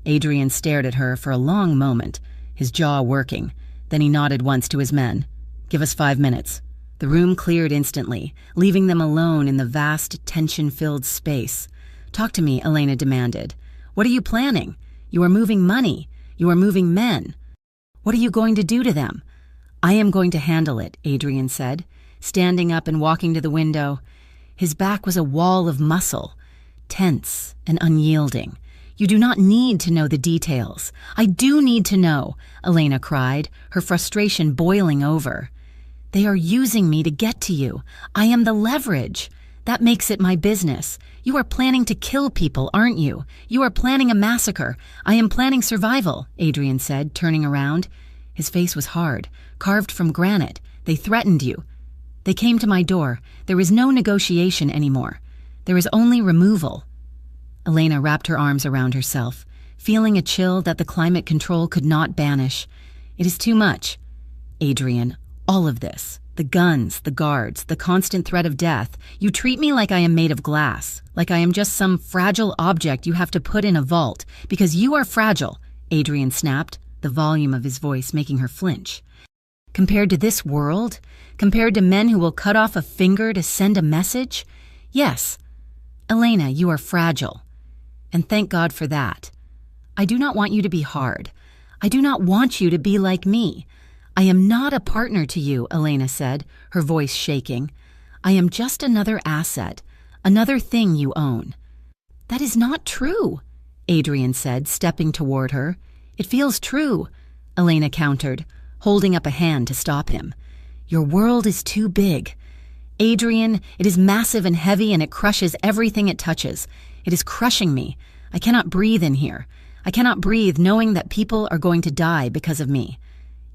Adrian stared at her for a long moment, his jaw working. Then he nodded once to his men. "Give us 5 minutes." The room cleared instantly, leaving them alone in the vast, tension-filled space. "Talk to me," Elena demanded. "What are you planning? You are moving money. You are moving men. What are you going to do to them?" "I am going to handle it," Adrian said, standing up and walking to the window. His back was a wall of muscle, tense and unyielding. "You do not need to know the details." "I do need to know," Elena cried, her frustration boiling over. "They are using me to get to you. I am the leverage. That makes it my business. You are planning to kill people, aren't you? You are planning a massacre. I am planning survival," Adrian said, turning around. His face was hard, carved from granite. "They threatened you. They came to my door. There is no negotiation anymore. There is only removal." Elena wrapped her arms around herself, feeling a chill that the climate control could not banish. "It is too much. Adrian, all of this, the guns, the guards, the constant threat of death, you treat me like I am made of glass, like I am just some fragile object you have to put in a vault, because you are fragile," Adrian snapped, the volume of his voice making her flinch. "Compared to this world? Compared to men who will cut off a finger to send a message? Yes. Elena, you are fragile. And thank God for that. I do not want you to be hard. I do not want you to be like me. I am not a partner to you, Elena said, her voice shaking. I am just another asset, another thing you own. That is not true, Adrian said, stepping toward her. It feels true, Elena countered, holding up a hand to stop him. Your world is too big. Adrian, it is massive and heavy and it crushes everything it touches. It is crushing me. I cannot breathe in here. I cannot breathe knowing that people are going to die because of me.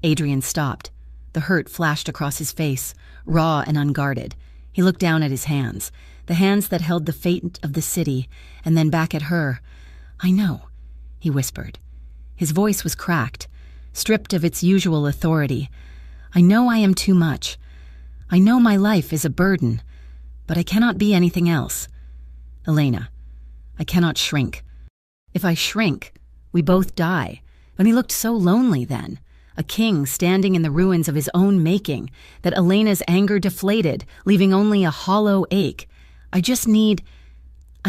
Adrian stopped. The hurt flashed across his face, raw and unguarded. He looked down at his hands, the hands that held the fate of the city, and then back at her. I know, he whispered. His voice was cracked, stripped of its usual authority. I know I am too much. I know my life is a burden, but I cannot be anything else. Elena, I cannot shrink. If I shrink, we both die. And he looked so lonely then, a king standing in the ruins of his own making, that Elena's anger deflated, leaving only a hollow ache. I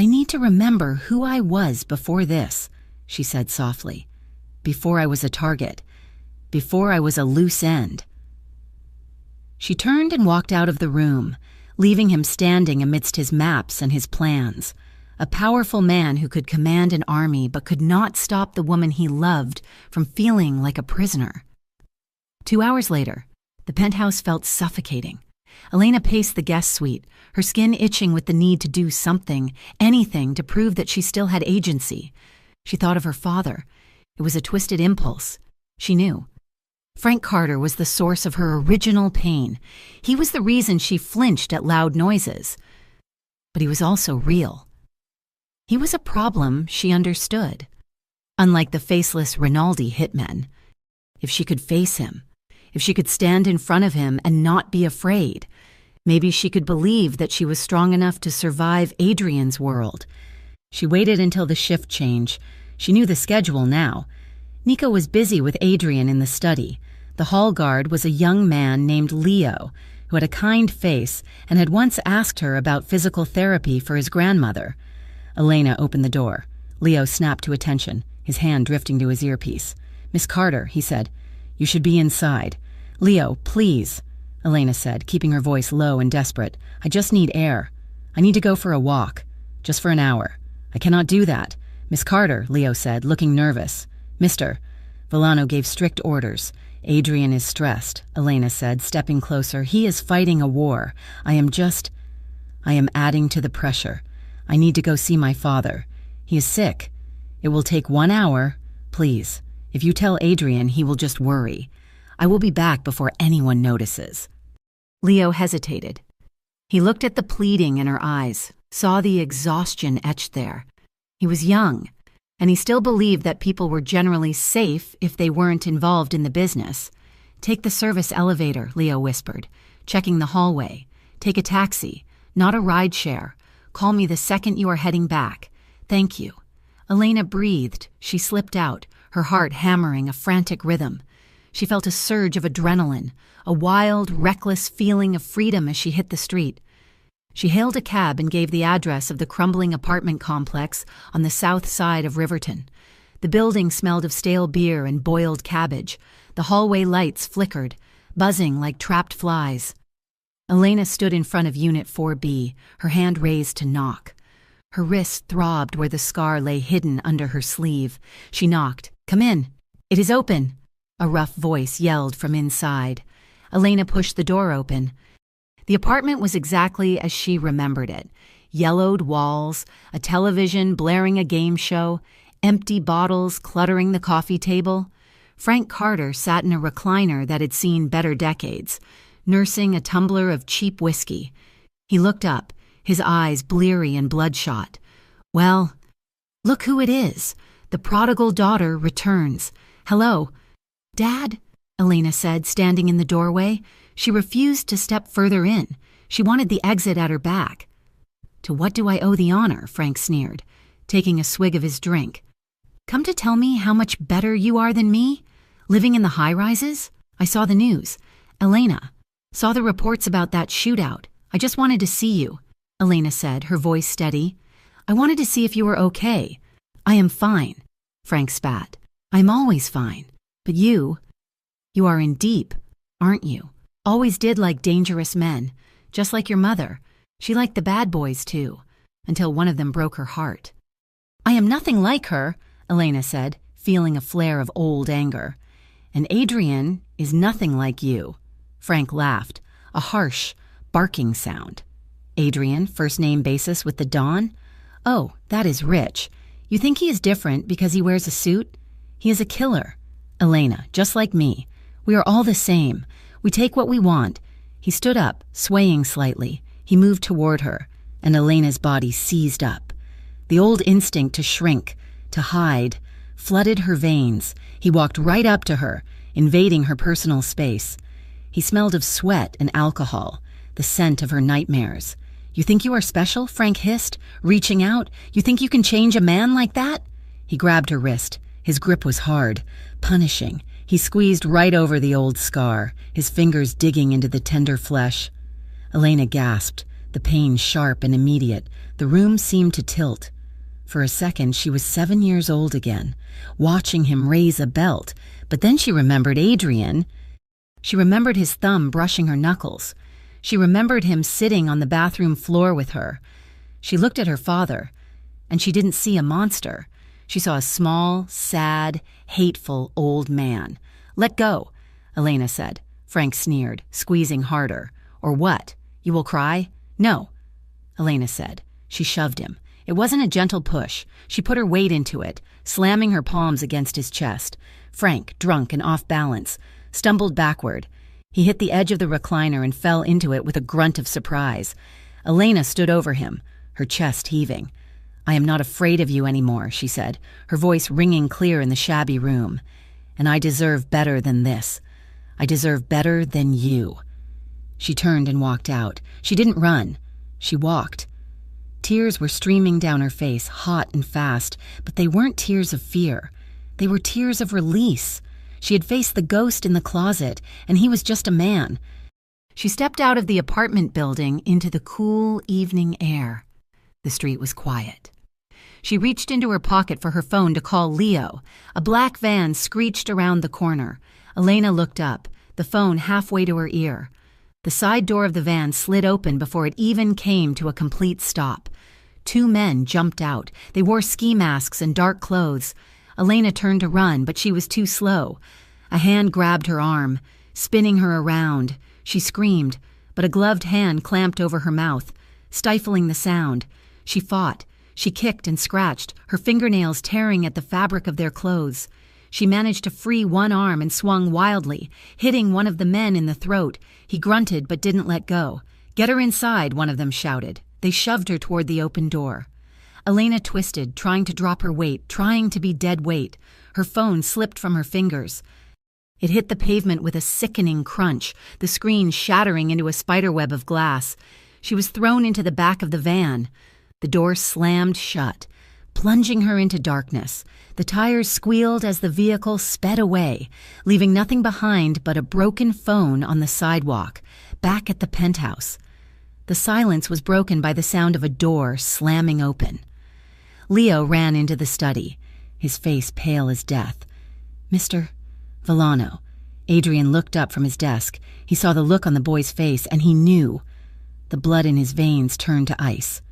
need to remember who I was before this, she said softly. Before I was a target. Before I was a loose end. She turned and walked out of the room, leaving him standing amidst his maps and his plans. A powerful man who could command an army but could not stop the woman he loved from feeling like a prisoner. 2 hours later, the penthouse felt suffocating. Elena paced the guest suite, her skin itching with the need to do something, anything to prove that she still had agency. She thought of her father. It was a twisted impulse. She knew. Frank Carter was the source of her original pain. He was the reason she flinched at loud noises. But he was also real. He was a problem she understood. Unlike the faceless Rinaldi hitmen, if she could face him, if she could stand in front of him and not be afraid, maybe she could believe that she was strong enough to survive Adrian's world. She waited until the shift change. She knew the schedule now. Nico was busy with Adrian in the study. The hall guard was a young man named Leo, who had a kind face and had once asked her about physical therapy for his grandmother. Elena opened the door. Leo snapped to attention, his hand drifting to his earpiece. Miss Carter, he said, you should be inside. Leo, please, Elena said, keeping her voice low and desperate. I just need air. I need to go for a walk. Just for an hour. I cannot do that. Miss Carter, Leo said, looking nervous. Mister, Villano gave strict orders. Adrian is stressed, Elena said, stepping closer. He is fighting a war. I am adding to the pressure. I need to go see my father. He is sick. It will take 1 hour. Please, if you tell Adrian, he will just worry. I will be back before anyone notices. Leo hesitated. He looked at the pleading in her eyes, saw the exhaustion etched there. He was young, and he still believed that people were generally safe if they weren't involved in the business. Take the service elevator, Leo whispered, checking the hallway. Take a taxi, not a ride share. Call me the second you are heading back. Thank you. Elena breathed. She slipped out, her heart hammering a frantic rhythm. She felt a surge of adrenaline, a wild, reckless feeling of freedom as she hit the street. She hailed a cab and gave the address of the crumbling apartment complex on the south side of Riverton. The building smelled of stale beer and boiled cabbage. The hallway lights flickered, buzzing like trapped flies. Elena stood in front of Unit 4B, her hand raised to knock. Her wrist throbbed where the scar lay hidden under her sleeve. She knocked. Come in. It is open. A rough voice yelled from inside. Elena pushed the door open. The apartment was exactly as she remembered it. Yellowed walls, a television blaring a game show, empty bottles cluttering the coffee table. Frank Carter sat in a recliner that had seen better decades, nursing a tumbler of cheap whiskey. He looked up, his eyes bleary and bloodshot. Well, look who it is. The prodigal daughter returns. Hello. Dad, Elena said, standing in the doorway. She refused to step further in. She wanted the exit at her back. To what do I owe the honor? Frank sneered, taking a swig of his drink. Come to tell me how much better you are than me? Living in the high-rises? I saw the news. Elena, saw the reports about that shootout. I just wanted to see you, Elena said, her voice steady. I wanted to see if you were okay. I am fine, Frank spat. I'm always fine. But you are in deep, aren't you? Always did like dangerous men, just like your mother. She liked the bad boys too, until one of them broke her heart. I am nothing like her, Elena said, feeling a flare of old anger. And Adrian is nothing like you. Frank laughed, a harsh, barking sound. Adrian, first name basis with the Don? Oh, that is rich. You think he is different because he wears a suit? He is a killer. Elena, just like me. We are all the same. We take what we want. He stood up, swaying slightly. He moved toward her, and Elena's body seized up. The old instinct to shrink, to hide, flooded her veins. He walked right up to her, invading her personal space. He smelled of sweat and alcohol, the scent of her nightmares. You think you are special? Frank hissed, reaching out. You think you can change a man like that? He grabbed her wrist. His grip was hard, punishing. He squeezed right over the old scar, his fingers digging into the tender flesh. Elena gasped, the pain sharp and immediate. The room seemed to tilt. For a second, she was 7 years old again, watching him raise a belt. But then she remembered Adrian. She remembered his thumb brushing her knuckles. She remembered him sitting on the bathroom floor with her. She looked at her father, and she didn't see a monster. She saw a small, sad, hateful old man. Let go, Elena said. Frank sneered, squeezing harder. Or what? You will cry? No, Elena said. She shoved him. It wasn't a gentle push. She put her weight into it, slamming her palms against his chest. Frank, drunk and off balance, stumbled backward. He hit the edge of the recliner and fell into it with a grunt of surprise. Elena stood over him, her chest heaving. I am not afraid of you anymore, she said, her voice ringing clear in the shabby room. And I deserve better than this. I deserve better than you. She turned and walked out. She didn't run. She walked. Tears were streaming down her face, hot and fast, but they weren't tears of fear. They were tears of release. She had faced the ghost in the closet, and he was just a man. She stepped out of the apartment building into the cool evening air. The street was quiet. She reached into her pocket for her phone to call Leo. A black van screeched around the corner. Elena looked up, the phone halfway to her ear. The side door of the van slid open before it even came to a complete stop. 2 men jumped out. They wore ski masks and dark clothes. Elena turned to run, but she was too slow. A hand grabbed her arm, spinning her around. She screamed, but a gloved hand clamped over her mouth, stifling the sound. She fought. She kicked and scratched, her fingernails tearing at the fabric of their clothes. She managed to free one arm and swung wildly, hitting one of the men in the throat. He grunted but didn't let go. Get her inside, one of them shouted. They shoved her toward the open door. Elena twisted, trying to drop her weight, trying to be dead weight. Her phone slipped from her fingers. It hit the pavement with a sickening crunch, the screen shattering into a spiderweb of glass. She was thrown into the back of the van. The door slammed shut, plunging her into darkness. The tires squealed as the vehicle sped away, leaving nothing behind but a broken phone on the sidewalk, back at the penthouse. The silence was broken by the sound of a door slamming open. Leo ran into the study, his face pale as death. Mr. Villano. Adrian looked up from his desk. He saw the look on the boy's face, and he knew. The blood in his veins turned to ice.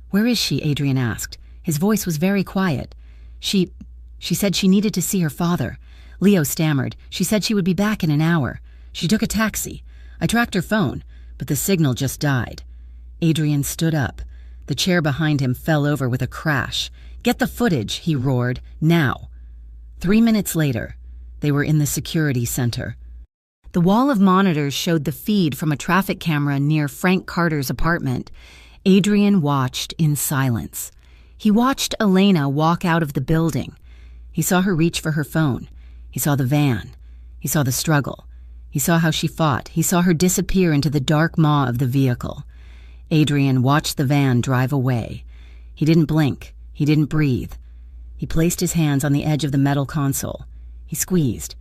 Where is she? Adrian asked. His voice was very quiet. She said she needed to see her father. Leo stammered. She said she would be back in an hour. She took a taxi. I tracked her phone, but the signal just died. Adrian stood up. The chair behind him fell over with a crash. Get the footage, he roared. Now. 3 minutes later, they were in the security center. The wall of monitors showed the feed from a traffic camera near Frank Carter's apartment. Adrian watched in silence. He watched Elena walk out of the building. He saw her reach for her phone. He saw the van. He saw the struggle. He saw how she fought. He saw her disappear into the dark maw of the vehicle. Adrian watched the van drive away. He didn't blink. He didn't breathe. He placed his hands on the edge of the metal console. He squeezed.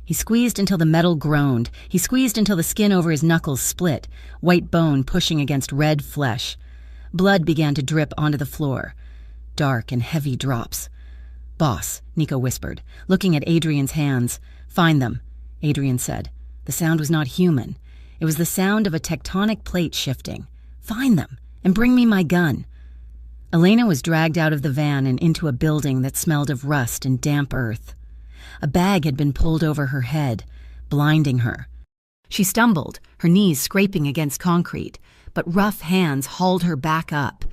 He squeezed until the metal groaned. He squeezed until the skin over his knuckles split, white bone pushing against red flesh. Blood began to drip onto the floor. Dark and heavy drops. "Boss," Nico whispered, looking at Adrian's hands. "Find them," Adrian said. The sound was not human. It was the sound of a tectonic plate shifting. "Find them, and bring me my gun." Elena was dragged out of the van and into a building that smelled of rust and damp earth. A bag had been pulled over her head, blinding her. She stumbled, her knees scraping against concrete, but rough hands hauled her back up.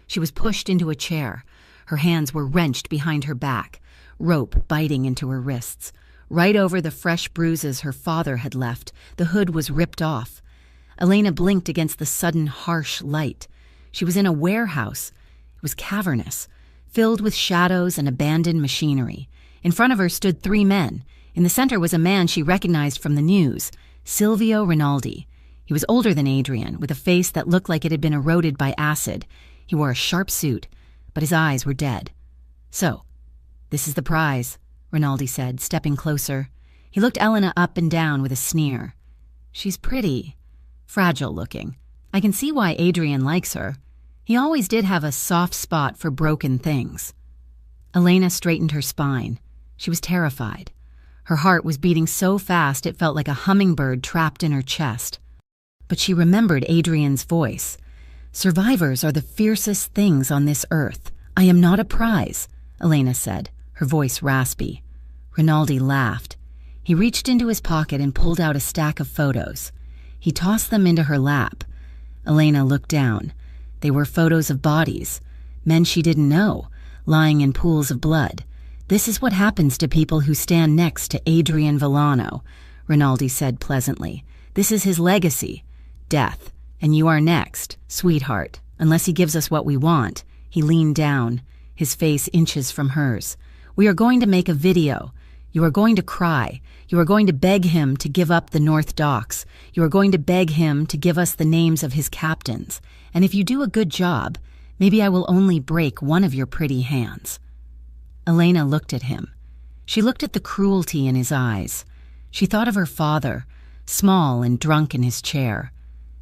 She was pushed into a chair. Her hands were wrenched behind her back, rope biting into her wrists. Right over the fresh bruises her father had left, the hood was ripped off. Elena blinked against the sudden harsh light. She was in a warehouse. It was cavernous, filled with shadows and abandoned machinery. In front of her stood 3 men. In the center was a man she recognized from the news, Silvio Rinaldi. He was older than Adrian, with a face that looked like it had been eroded by acid. He wore a sharp suit, but his eyes were dead. "So, this is the prize," Rinaldi said, stepping closer. He looked Elena up and down with a sneer. "She's pretty, fragile-looking. I can see why Adrian likes her. He always did have a soft spot for broken things." Elena straightened her spine. She was terrified. Her heart was beating so fast it felt like a hummingbird trapped in her chest. But she remembered Adrian's voice. "Survivors are the fiercest things on this earth. I am not a prize," Elena said, her voice raspy. Rinaldi laughed. He reached into his pocket and pulled out a stack of photos. He tossed them into her lap. Elena looked down. They were photos of bodies, men she didn't know, lying in pools of blood. "This is what happens to people who stand next to Adrian Villano," Rinaldi said pleasantly. "This is his legacy. Death. And you are next, sweetheart, unless he gives us what we want." He leaned down, his face inches from hers. "We are going to make a video. You are going to cry. You are going to beg him to give up the North Docks. You are going to beg him to give us the names of his captains. And if you do a good job, maybe I will only break one of your pretty hands." Elena looked at him. She looked at the cruelty in his eyes. She thought of her father, small and drunk in his chair.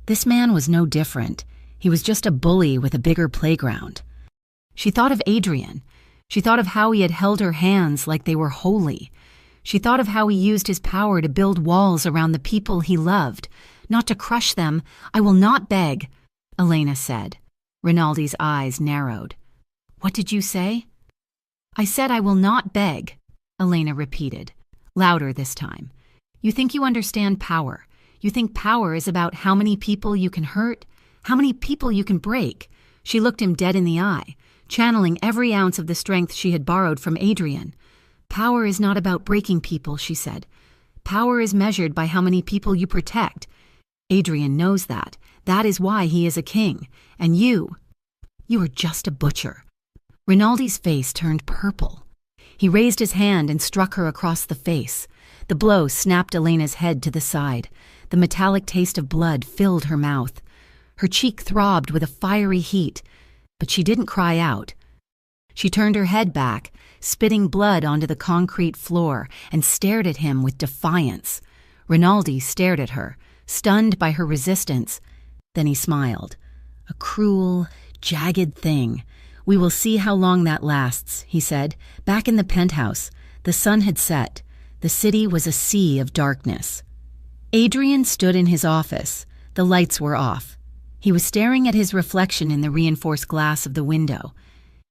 This man was no different. He was just a bully with a bigger playground. She thought of Adrian. She thought of how he had held her hands like they were holy. She thought of how he used his power to build walls around the people he loved, not to crush them. "I will not beg," Elena said. Rinaldi's eyes narrowed. "What did you say?" "I said I will not beg," Elena repeated, louder this time. "You think you understand power. You think power is about how many people you can hurt, how many people you can break." She looked him dead in the eye, channeling every ounce of the strength she had borrowed from Adrian. "Power is not about breaking people," she said. "Power is measured by how many people you protect. Adrian knows that. That is why he is a king. And you are just a butcher." Rinaldi's face turned purple. He raised his hand and struck her across the face. The blow snapped Elena's head to the side. The metallic taste of blood filled her mouth. Her cheek throbbed with a fiery heat, but she didn't cry out. She turned her head back, spitting blood onto the concrete floor, and stared at him with defiance. Rinaldi stared at her, stunned by her resistance. Then he smiled. "A cruel, jagged thing. We will see how long that lasts," he said. Back in the penthouse, the sun had set. The city was a sea of darkness. Adrian stood in his office. The lights were off. He was staring at his reflection in the reinforced glass of the window.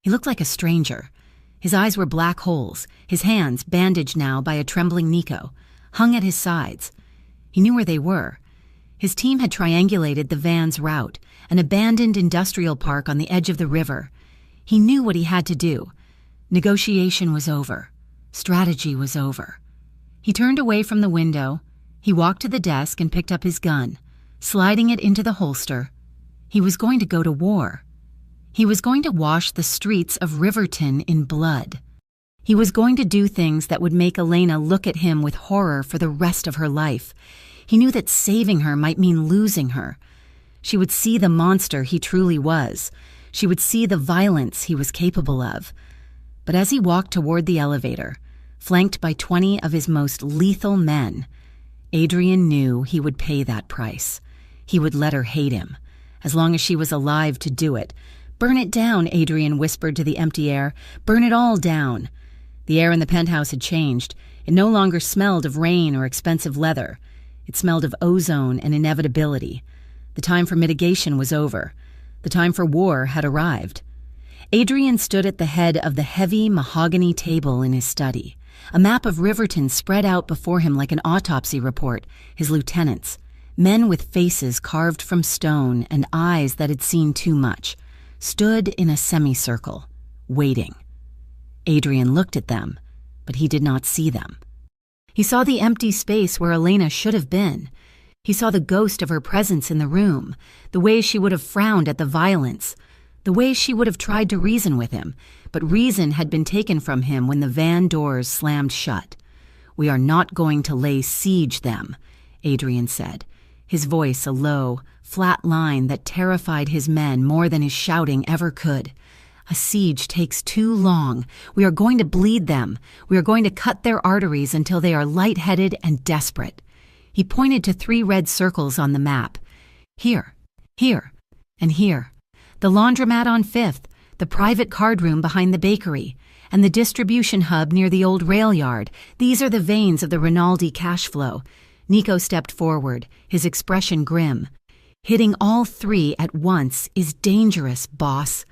He looked like a stranger. His eyes were black holes, his hands, bandaged now by a trembling Nico, hung at his sides. He knew where they were. His team had triangulated the van's route, an abandoned industrial park on the edge of the river. He knew what he had to do. Negotiation was over. Strategy was over. He turned away from the window. He walked to the desk and picked up his gun, sliding it into the holster. He was going to go to war. He was going to wash the streets of Riverton in blood. He was going to do things that would make Elena look at him with horror for the rest of her life. He knew that saving her might mean losing her. She would see the monster he truly was. She would see the violence he was capable of. But as he walked toward the elevator, flanked by 20 of his most lethal men, Adrian knew he would pay that price. He would let her hate him, as long as she was alive to do it. "Burn it down," Adrian whispered to the empty air. "Burn it all down." The air in the penthouse had changed. It no longer smelled of rain or expensive leather. It smelled of ozone and inevitability. The time for mitigation was over. The time for war had arrived. Adrian stood at the head of the heavy mahogany table in his study. A map of Riverton spread out before him like an autopsy report. His lieutenants, men with faces carved from stone and eyes that had seen too much, stood in a semicircle, waiting. Adrian looked at them, but he did not see them. He saw the empty space where Elena should have been. He saw the ghost of her presence in the room, the way she would have frowned at the violence, the way she would have tried to reason with him, but reason had been taken from him when the van doors slammed shut. "We are not going to lay siege them," Adrian said, his voice a low, flat line that terrified his men more than his shouting ever could. "A siege takes too long. We are going to bleed them. We are going to cut their arteries until they are lightheaded and desperate." He pointed to 3 red circles on the map. "Here, here, and here. The laundromat on 5th, the private card room behind the bakery, and the distribution hub near the old rail yard. These are the veins of the Rinaldi cash flow." Nico stepped forward, his expression grim. "Hitting all 3 at once is dangerous, boss.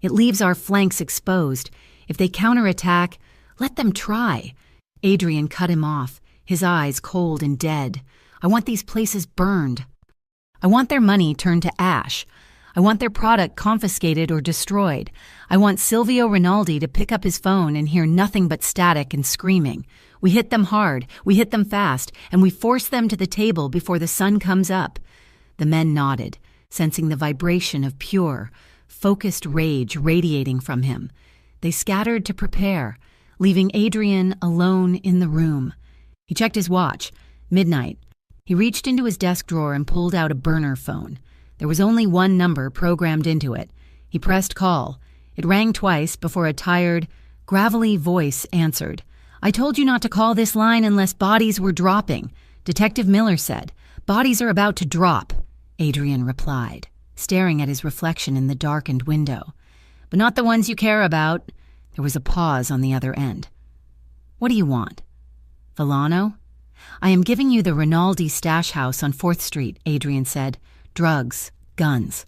It leaves our flanks exposed. If they counterattack, let them try." Adrian cut him off, his eyes cold and dead. "I want these places burned. I want their money turned to ash. I want their product confiscated or destroyed. I want Silvio Rinaldi to pick up his phone and hear nothing but static and screaming. We hit them hard, we hit them fast, and we force them to the table before the sun comes up." The men nodded, sensing the vibration of pure, focused rage radiating from him. They scattered to prepare, leaving Adrian alone in the room. He checked his watch. Midnight. He reached into his desk drawer and pulled out a burner phone. There was only one number programmed into it. He pressed call. It rang twice before a tired, gravelly voice answered. "I told you not to call this line unless bodies were dropping," Detective Miller said. "Bodies are about to drop," Adrian replied, staring at his reflection in the darkened window. "But not the ones you care about." There was a pause on the other end. "What do you want?" "Villano?" "I am giving you the Rinaldi stash house on 4th Street, Adrian said. "Drugs, guns.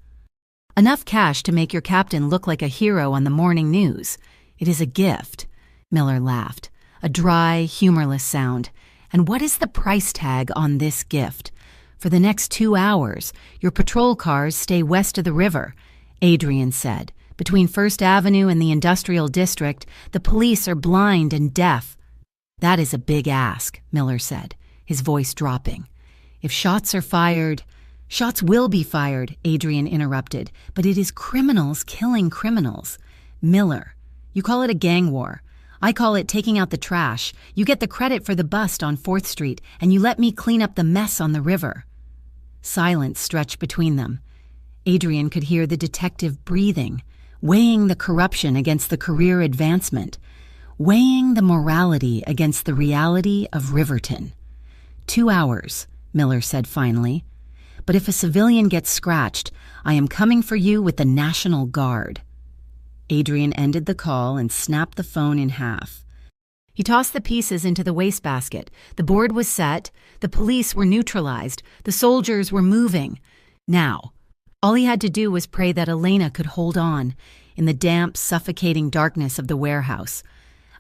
Enough cash to make your captain look like a hero on the morning news. It is a gift." Miller laughed, a dry, humorless sound. "And what is the price tag on this gift? For the next 2 hours, your patrol cars stay west of the river," Adrian said. "Between 1st Avenue and the industrial district, the police are blind and deaf." "That is a big ask," Miller said, his voice dropping. "If shots are fired—" "Shots will be fired," Adrian interrupted, "but it is criminals killing criminals." "Miller, you call it a gang war. I call it taking out the trash. You get the credit for the bust on 4th Street, and you let me clean up the mess on the river." Silence stretched between them. Adrian could hear the detective breathing, weighing the corruption against the career advancement, weighing the morality against the reality of Riverton. 2 hours, Miller said finally. "But if a civilian gets scratched, I am coming for you with the National Guard." Adrian ended the call and snapped the phone in half. He tossed the pieces into the wastebasket. The board was set. The police were neutralized. The soldiers were moving. Now, all he had to do was pray that Elena could hold on in the damp, suffocating darkness of the warehouse.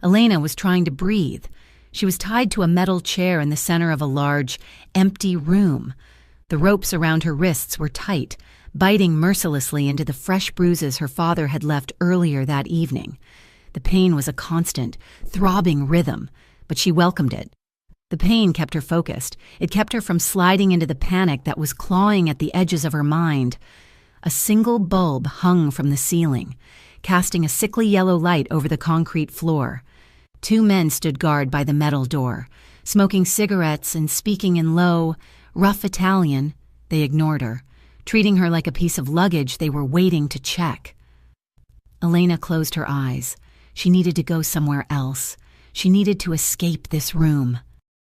Elena was trying to breathe. She was tied to a metal chair in the center of a large, empty room. The ropes around her wrists were tight, biting mercilessly into the fresh bruises her father had left earlier that evening. The pain was a constant, throbbing rhythm, but she welcomed it. The pain kept her focused. It kept her from sliding into the panic that was clawing at the edges of her mind. A single bulb hung from the ceiling, casting a sickly yellow light over the concrete floor. 2 men stood guard by the metal door, smoking cigarettes and speaking in low, rough Italian. They ignored her, treating her like a piece of luggage they were waiting to check. Elena closed her eyes. She needed to go somewhere else. She needed to escape this room.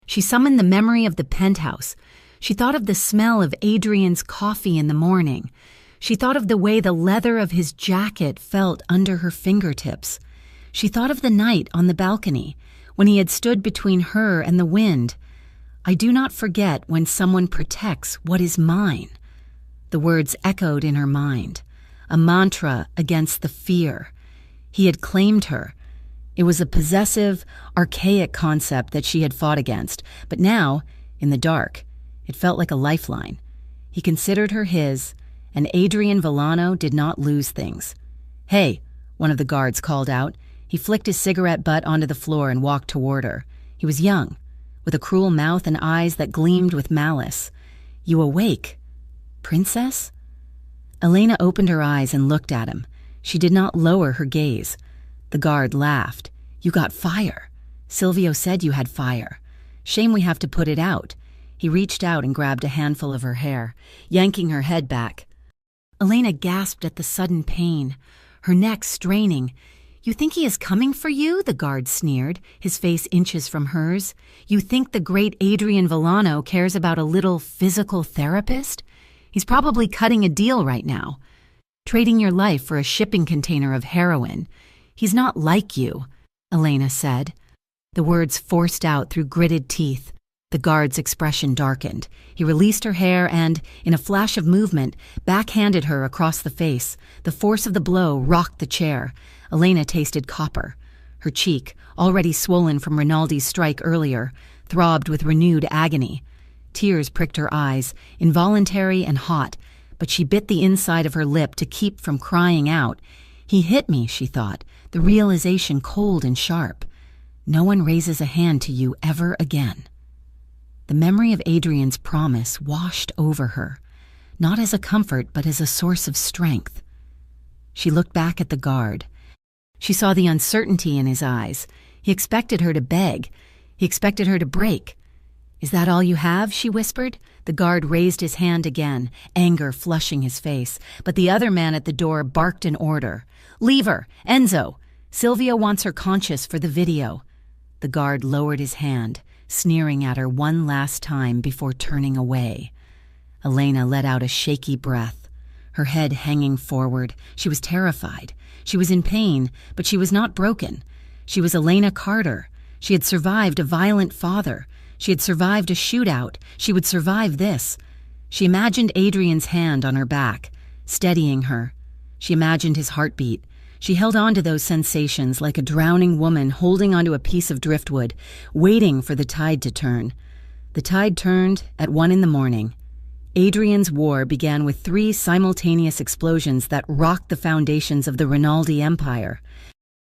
She summoned the memory of the penthouse. She thought of the smell of Adrian's coffee in the morning. She thought of the way the leather of his jacket felt under her fingertips. She thought of the night on the balcony, when he had stood between her and the wind. "I do not forget when someone protects what is mine." The words echoed in her mind, a mantra against the fear. He had claimed her. It was a possessive, archaic concept that she had fought against, but now, in the dark, it felt like a lifeline. He considered her his, and Adrian Villano did not lose things. "Hey," one of the guards called out. He flicked his cigarette butt onto the floor and walked toward her. He was young, with a cruel mouth and eyes that gleamed with malice. "You awake, Princess?" Elena opened her eyes and looked at him. She did not lower her gaze. The guard laughed. "You got fire. Silvio said you had fire. Shame we have to put it out." He reached out and grabbed a handful of her hair, yanking her head back. Elena gasped at the sudden pain, her neck straining. "You think he is coming for you?" the guard sneered, his face inches from hers. "You think the great Adrian Villano cares about a little physical therapist? He's probably cutting a deal right now, trading your life for a shipping container of heroin. He's not like you," Elena said. The words forced out through gritted teeth. The guard's expression darkened. He released her hair and, in a flash of movement, backhanded her across the face. The force of the blow rocked the chair. Elena tasted copper. Her cheek, already swollen from Rinaldi's strike earlier, throbbed with renewed agony. Tears pricked her eyes, involuntary and hot, but she bit the inside of her lip to keep from crying out. "He hit me," she thought, the realization cold and sharp. "No one raises a hand to you ever again." The memory of Adrian's promise washed over her, not as a comfort but as a source of strength. She looked back at the guard. She saw the uncertainty in his eyes. He expected her to beg. He expected her to break. "Is that all you have?" she whispered. The guard raised his hand again, anger flushing his face, but the other man at the door barked an order. "Leave her! Enzo! Silvio wants her conscious for the video." The guard lowered his hand, sneering at her one last time before turning away. Elena let out a shaky breath, her head hanging forward. She was terrified. She was in pain, but she was not broken. She was Elena Carter. She had survived a violent father. She had survived a shootout. She would survive this. She imagined Adrian's hand on her back, steadying her. She imagined his heartbeat. She held on to those sensations like a drowning woman holding onto a piece of driftwood, waiting for the tide to turn. The tide turned at 1 a.m. Adrian's war began with 3 simultaneous explosions that rocked the foundations of the Rinaldi Empire.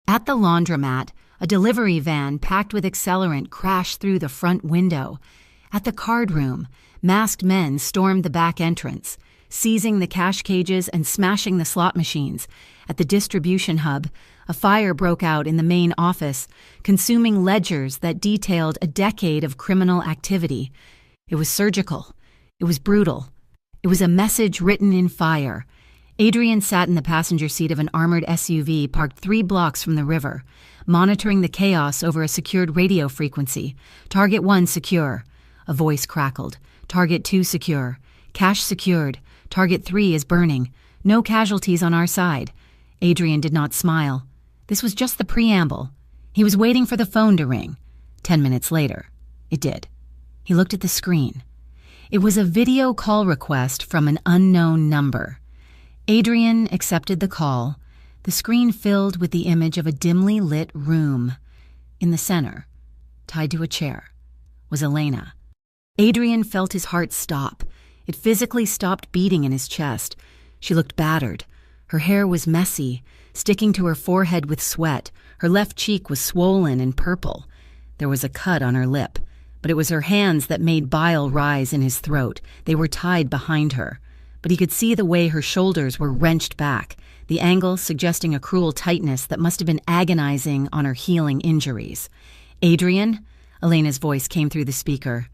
At the laundromat, a delivery van packed with accelerant crashed through the front window. At the card room, masked men stormed the back entrance, seizing the cash cages and smashing the slot machines. At the distribution hub, a fire broke out in the main office, consuming ledgers that detailed a decade of criminal activity. It was surgical. It was brutal. It was a message written in fire. Adrian sat in the passenger seat of an armored SUV parked 3 blocks from the river, monitoring the chaos over a secured radio frequency. "Target 1 secure." A voice crackled. "Target 2 secure. Cache secured. Target 3 is burning. No casualties on our side." Adrian did not smile. This was just the preamble. He was waiting for the phone to ring. 10 minutes later, it did. He looked at the screen. It was a video call request from an unknown number. Adrian accepted the call. The screen filled with the image of a dimly lit room. In the center, tied to a chair, was Elena. Adrian felt his heart stop. It physically stopped beating in his chest. She looked battered. Her hair was messy, sticking to her forehead with sweat. Her left cheek was swollen and purple. There was a cut on her lip, but it was her hands that made bile rise in his throat. They were tied behind her, but he could see the way her shoulders were wrenched back, the angle suggesting a cruel tightness that must have been agonizing on her healing injuries. "Adrian?" Elena's voice came through the speaker.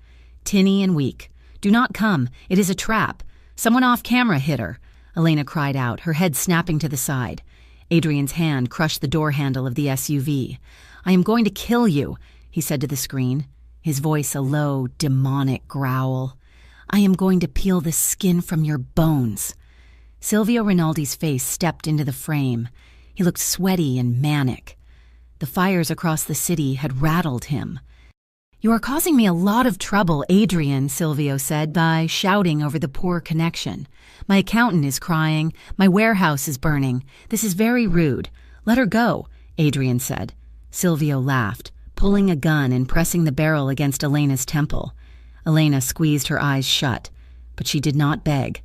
Tinny and weak. "Do not come. It is a trap. Someone off camera hit her." Elena cried out, her head snapping to the side. Adrian's hand crushed the door handle of the SUV. "I am going to kill you," he said to the screen, his voice a low, demonic growl. "I am going to peel the skin from your bones." Silvio Rinaldi's face stepped into the frame. He looked sweaty and manic. The fires across the city had rattled him. "You are causing me a lot of trouble, Adrian," Silvio said by shouting over the poor connection. "My accountant is crying. My warehouse is burning. This is very rude. Let her go," Adrian said. Silvio laughed, pulling a gun and pressing the barrel against Elena's temple. Elena squeezed her eyes shut, but she did not beg.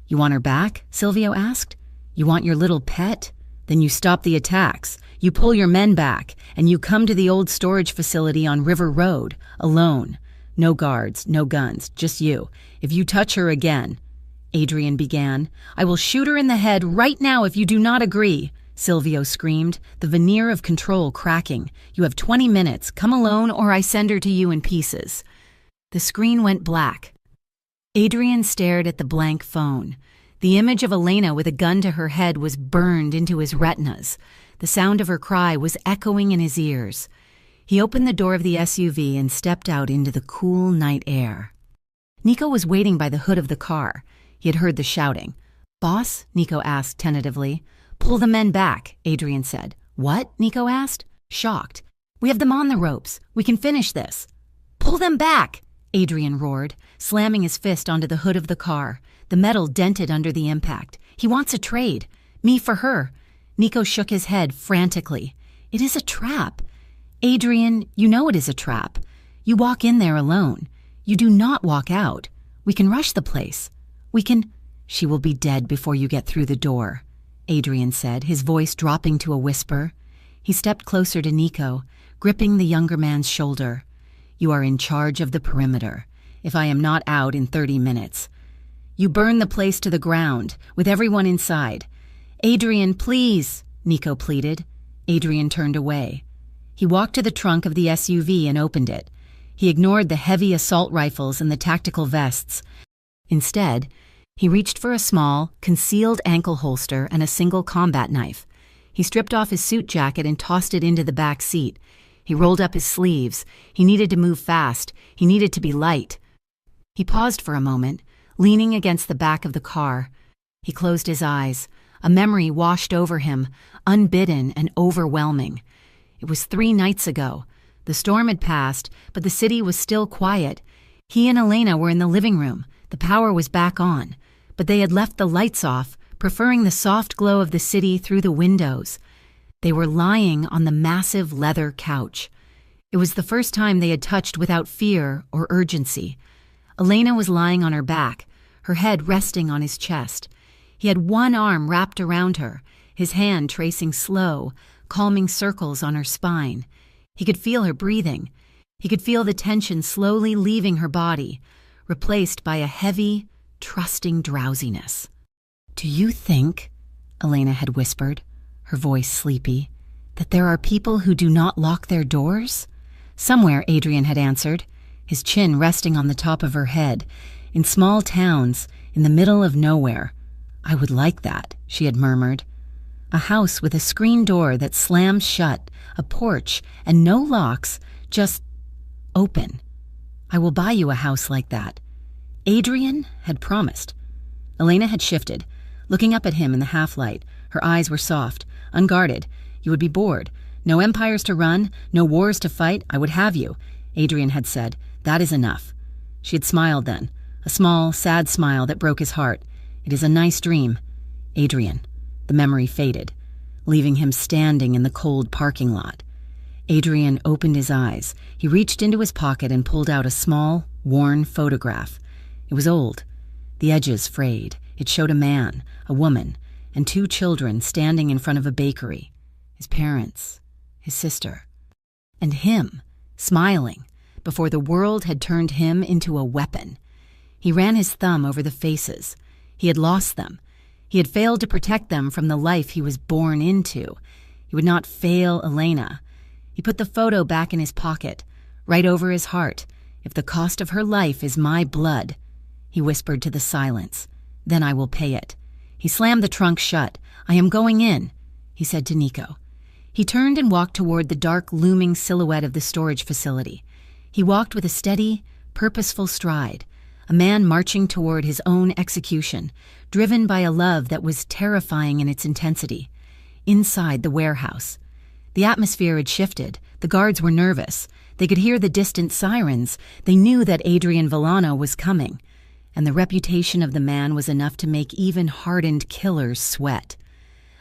"You want her back?" Silvio asked. "You want your little pet? Then you stop the attacks. You pull your men back, and you come to the old storage facility on River Road, alone. No guards, no guns, just you. If you touch her again," Adrian began. "I will shoot her in the head right now if you do not agree," Silvio screamed, the veneer of control cracking. "You have 20 minutes. Come alone or I send her to you in pieces." The screen went black. Adrian stared at the blank phone. The image of Elena with a gun to her head was burned into his retinas. The sound of her cry was echoing in his ears. He opened the door of the SUV and stepped out into the cool night air. Nico was waiting by the hood of the car. He had heard the shouting. "Boss?" Nico asked tentatively. "Pull the men back," Adrian said. "What?" Nico asked, shocked. "We have them on the ropes. We can finish this." "Pull them back!" Adrian roared, slamming his fist onto the hood of the car. The metal dented under the impact. "He wants a trade. Me for her." Nico shook his head frantically. "It is a trap. Adrian, you know it is a trap. You walk in there alone. You do not walk out. We can rush the place. We can—" "She will be dead before you get through the door," Adrian said, his voice dropping to a whisper. He stepped closer to Nico, gripping the younger man's shoulder. "You are in charge of the perimeter. If I am not out in 30 minutes. You burn the place to the ground, with everyone inside." "Adrian, please," Nico pleaded. Adrian turned away. He walked to the trunk of the SUV and opened it. He ignored the heavy assault rifles and the tactical vests. Instead, he reached for a small, concealed ankle holster and a single combat knife. He stripped off his suit jacket and tossed it into the back seat. He rolled up his sleeves. He needed to move fast. He needed to be light. He paused for a moment, leaning against the back of the car. He closed his eyes. A memory washed over him, unbidden and overwhelming. It was 3 nights ago. The storm had passed, but the city was still quiet. He and Elena were in the living room. The power was back on, but they had left the lights off, preferring the soft glow of the city through the windows. They were lying on the massive leather couch. It was the first time they had touched without fear or urgency. Elena was lying on her back, her head resting on his chest. He had one arm wrapped around her, his hand tracing slow, calming circles on her spine. He could feel her breathing. He could feel the tension slowly leaving her body, replaced by a heavy, trusting drowsiness. "Do you think," Elena had whispered, her voice sleepy, "that there are people who do not lock their doors?" "Somewhere," Adrian had answered, his chin resting on the top of her head. "In small towns, in the middle of nowhere. I would like that," she had murmured. "A house with a screen door that slams shut, a porch, and no locks, just open. I will buy you a house like that." Adrian had promised. Elena had shifted, looking up at him in the half-light. Her eyes were soft, unguarded. "You would be bored. No empires to run, no wars to fight. I would have you," Adrian had said. "That is enough." She had smiled then, a small, sad smile that broke his heart. "It is a nice dream, Adrian." The memory faded, leaving him standing in the cold parking lot. Adrian opened his eyes. He reached into his pocket and pulled out a small, worn photograph. It was old, the edges frayed. It showed a man, a woman, and 2 children standing in front of a bakery. His parents, his sister, and him, smiling, before the world had turned him into a weapon. He ran his thumb over the faces. He had lost them. He had failed to protect them from the life he was born into. He would not fail Elena. He put the photo back in his pocket, right over his heart. "If the cost of her life is my blood," he whispered to the silence, "then I will pay it." He slammed the trunk shut. "I am going in," he said to Nico. He turned and walked toward the dark, looming silhouette of the storage facility. He walked with a steady, purposeful stride, a man marching toward his own execution, driven by a love that was terrifying in its intensity. Inside the warehouse, The atmosphere had shifted. The guards were nervous. They could hear the distant sirens. They knew that Adrian Villano was coming. And the reputation of the man was enough to make even hardened killers sweat.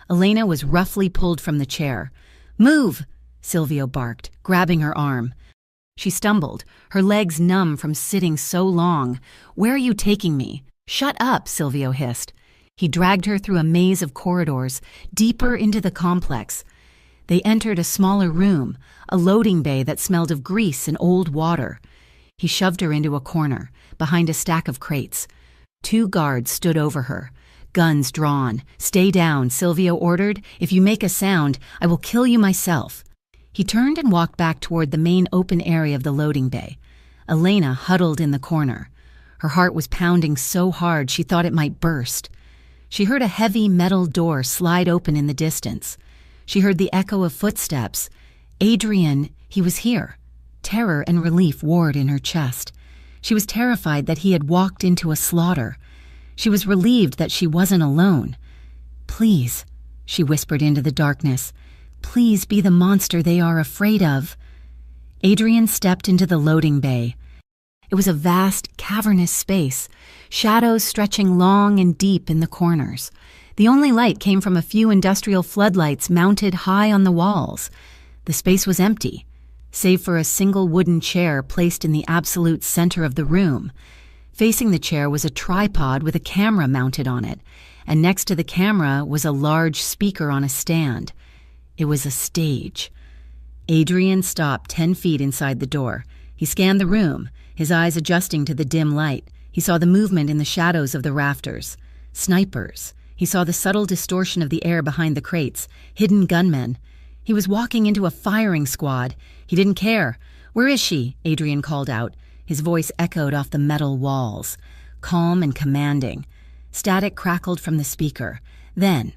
Elena was roughly pulled from the chair. "Move!" Silvio barked, grabbing her arm. She stumbled, her legs numb from sitting so long. "Where are you taking me?" "Shut up," Silvio hissed. He dragged her through a maze of corridors, deeper into the complex. They entered a smaller room, a loading bay that smelled of grease and old water. He shoved her into a corner, behind a stack of crates. 2 guards stood over her, guns drawn. "Stay down," Silvio ordered. "If you make a sound, I will kill you myself." He turned and walked back toward the main open area of the loading bay. Elena huddled in the corner. Her heart was pounding so hard she thought it might burst. She heard a heavy metal door slide open in the distance. She heard the echo of footsteps. Adrian, he was here. Terror and relief warred in her chest. She was terrified that he had walked into a slaughter. She was relieved that she wasn't alone. "Please," she whispered into the darkness, "please be the monster they are afraid of." Adrian stepped into the loading bay. It was a vast, cavernous space, shadows stretching long and deep in the corners. The only light came from a few industrial floodlights mounted high on the walls. The space was empty, save for a single wooden chair placed in the absolute center of the room. Facing the chair was a tripod with a camera mounted on it, and next to the camera was a large speaker on a stand. It was a stage. Adrian stopped 10 feet inside the door. He scanned the room, his eyes adjusting to the dim light. He saw the movement in the shadows of the rafters. Snipers. He saw the subtle distortion of the air behind the crates. Hidden gunmen. He was walking into a firing squad. He didn't care. "Where is she?" Adrian called out. His voice echoed off the metal walls, calm and commanding. Static crackled from the speaker. Then,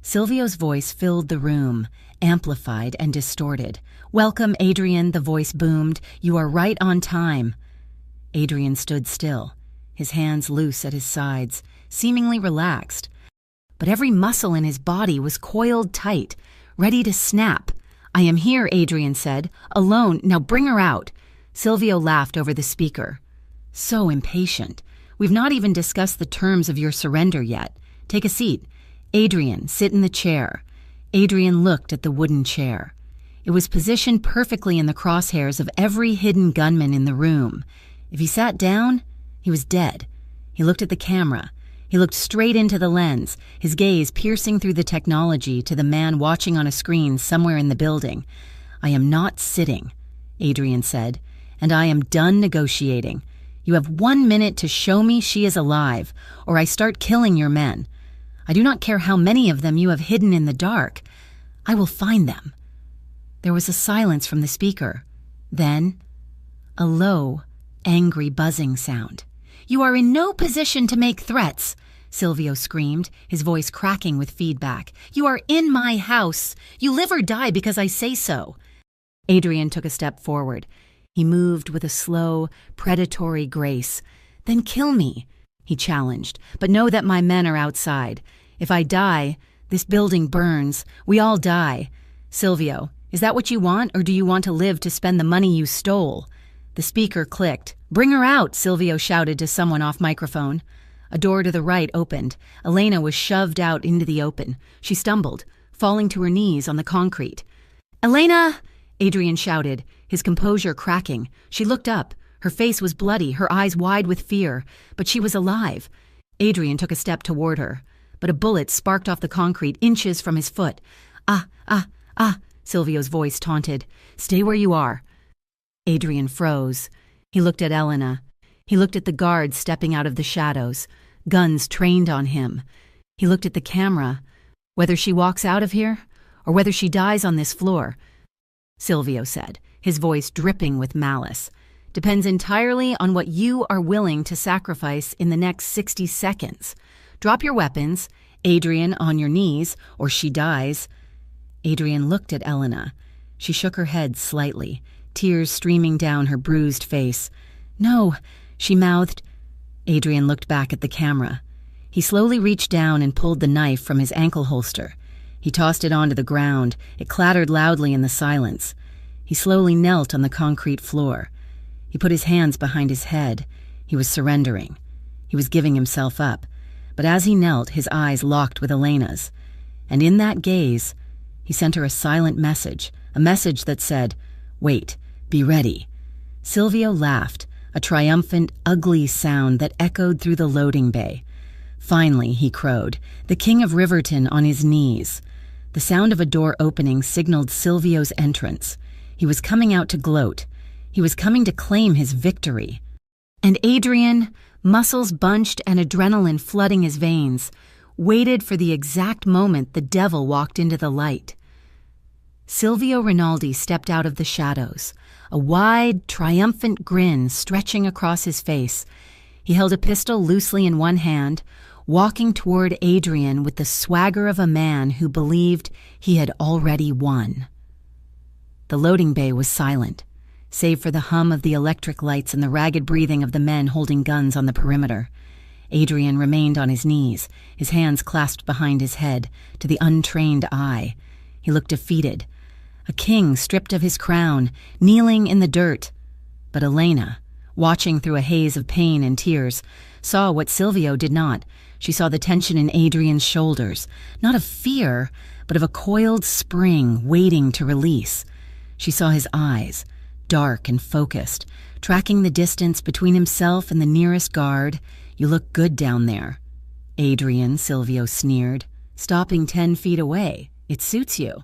Silvio's voice filled the room, amplified and distorted. "Welcome, Adrian," the voice boomed. "You are right on time." Adrian stood still, his hands loose at his sides, seemingly relaxed. But every muscle in his body was coiled tight, ready to snap. "I am here," Adrian said. "Alone. Now bring her out." Silvio laughed over the speaker. "So impatient. We've not even discussed the terms of your surrender yet. Take a seat. Adrian, sit in the chair." Adrian looked at the wooden chair. It was positioned perfectly in the crosshairs of every hidden gunman in the room. If he sat down, he was dead. He looked at the camera. He looked straight into the lens, his gaze piercing through the technology to the man watching on a screen somewhere in the building. "I am not sitting," Adrian said, "and I am done negotiating. You have 1 minute to show me she is alive, or I start killing your men. I do not care how many of them you have hidden in the dark. I will find them." There was a silence from the speaker. Then, a low, angry buzzing sound. "You are in no position to make threats," Silvio screamed, his voice cracking with feedback. "You are in my house. You live or die because I say so." Adrian took a step forward. He moved with a slow, predatory grace. "Then kill me," he challenged, "but know that my men are outside. If I die, this building burns. We all die. Silvio, is that what you want, or do you want to live to spend the money you stole?" The speaker clicked. "Bring her out," Silvio shouted to someone off microphone. A door to the right opened. Elena was shoved out into the open. She stumbled, falling to her knees on the concrete. "Elena!" Adrian shouted, his composure cracking. She looked up. Her face was bloody, her eyes wide with fear, but she was alive. Adrian took a step toward her, but a bullet sparked off the concrete inches from his foot. Ah, Silvio's voice taunted. "Stay where you are." Adrian froze. He looked at Elena. He looked at the guards stepping out of the shadows, guns trained on him. He looked at the camera. "Whether she walks out of here, or whether she dies on this floor," Silvio said, his voice dripping with malice, "depends entirely on what you are willing to sacrifice in the next 60 seconds. Drop your weapons, Adrian, on your knees, or she dies." Adrian looked at Elena. She shook her head slightly, tears streaming down her bruised face. "No," she mouthed. Adrian looked back at the camera. He slowly reached down and pulled the knife from his ankle holster. He tossed it onto the ground. It clattered loudly in the silence. He slowly knelt on the concrete floor. He put his hands behind his head. He was surrendering. He was giving himself up. But as he knelt, his eyes locked with Elena's. And in that gaze, he sent her a silent message, a message that said, "Wait, be ready." Silvio laughed, a triumphant, ugly sound that echoed through the loading bay. Finally, he crowed, the king of Riverton on his knees. The sound of a door opening signaled Silvio's entrance. He was coming out to gloat. He was coming to claim his victory. And Adrian, muscles bunched and adrenaline flooding his veins, waited for the exact moment the devil walked into the light. Silvio Rinaldi stepped out of the shadows, a wide, triumphant grin stretching across his face. He held a pistol loosely in one hand, walking toward Adrian with the swagger of a man who believed he had already won. The loading bay was silent, save for the hum of the electric lights and the ragged breathing of the men holding guns on the perimeter. Adrian remained on his knees, his hands clasped behind his head, to the untrained eye. He looked defeated, a king stripped of his crown, kneeling in the dirt. But Elena, watching through a haze of pain and tears, saw what Silvio did not. She saw the tension in Adrian's shoulders, not of fear, but of a coiled spring waiting to release. She saw his eyes, dark and focused, tracking the distance between himself and the nearest guard. "You look good down there." "Adrian," Silvio sneered, "stopping 10 feet away. It suits you."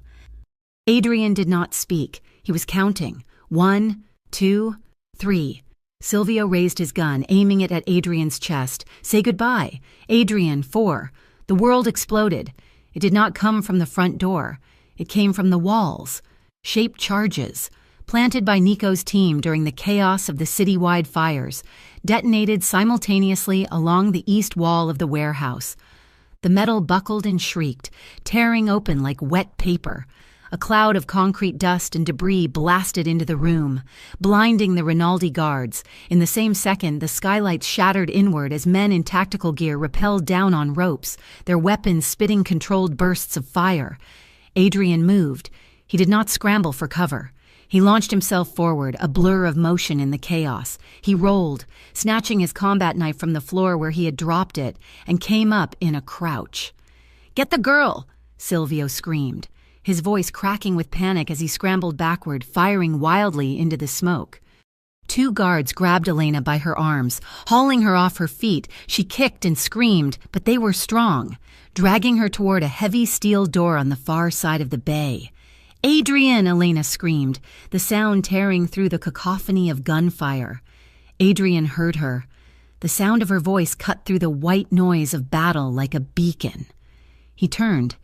Adrian did not speak. He was counting. 1, 2, 3. Silvio raised his gun, aiming it at Adrian's chest. "Say goodbye." "Adrian, 4. The world exploded. It did not come from the front door. It came from the walls. Shaped charges, planted by Nico's team during the chaos of the citywide fires, detonated simultaneously along the east wall of the warehouse. The metal buckled and shrieked, tearing open like wet paper. A cloud of concrete dust and debris blasted into the room, blinding the Rinaldi guards. In the same second, the skylights shattered inward as men in tactical gear rappelled down on ropes, their weapons spitting controlled bursts of fire. Adrian moved. He did not scramble for cover. He launched himself forward, a blur of motion in the chaos. He rolled, snatching his combat knife from the floor where he had dropped it, and came up in a crouch. "Get the girl!" Silvio screamed, his voice cracking with panic as he scrambled backward, firing wildly into the smoke. 2 guards grabbed Elena by her arms, hauling her off her feet. She kicked and screamed, but they were strong, dragging her toward a heavy steel door on the far side of the bay. "Adrian!" Elena screamed, the sound tearing through the cacophony of gunfire. Adrian heard her. The sound of her voice cut through the white noise of battle like a beacon. He turned,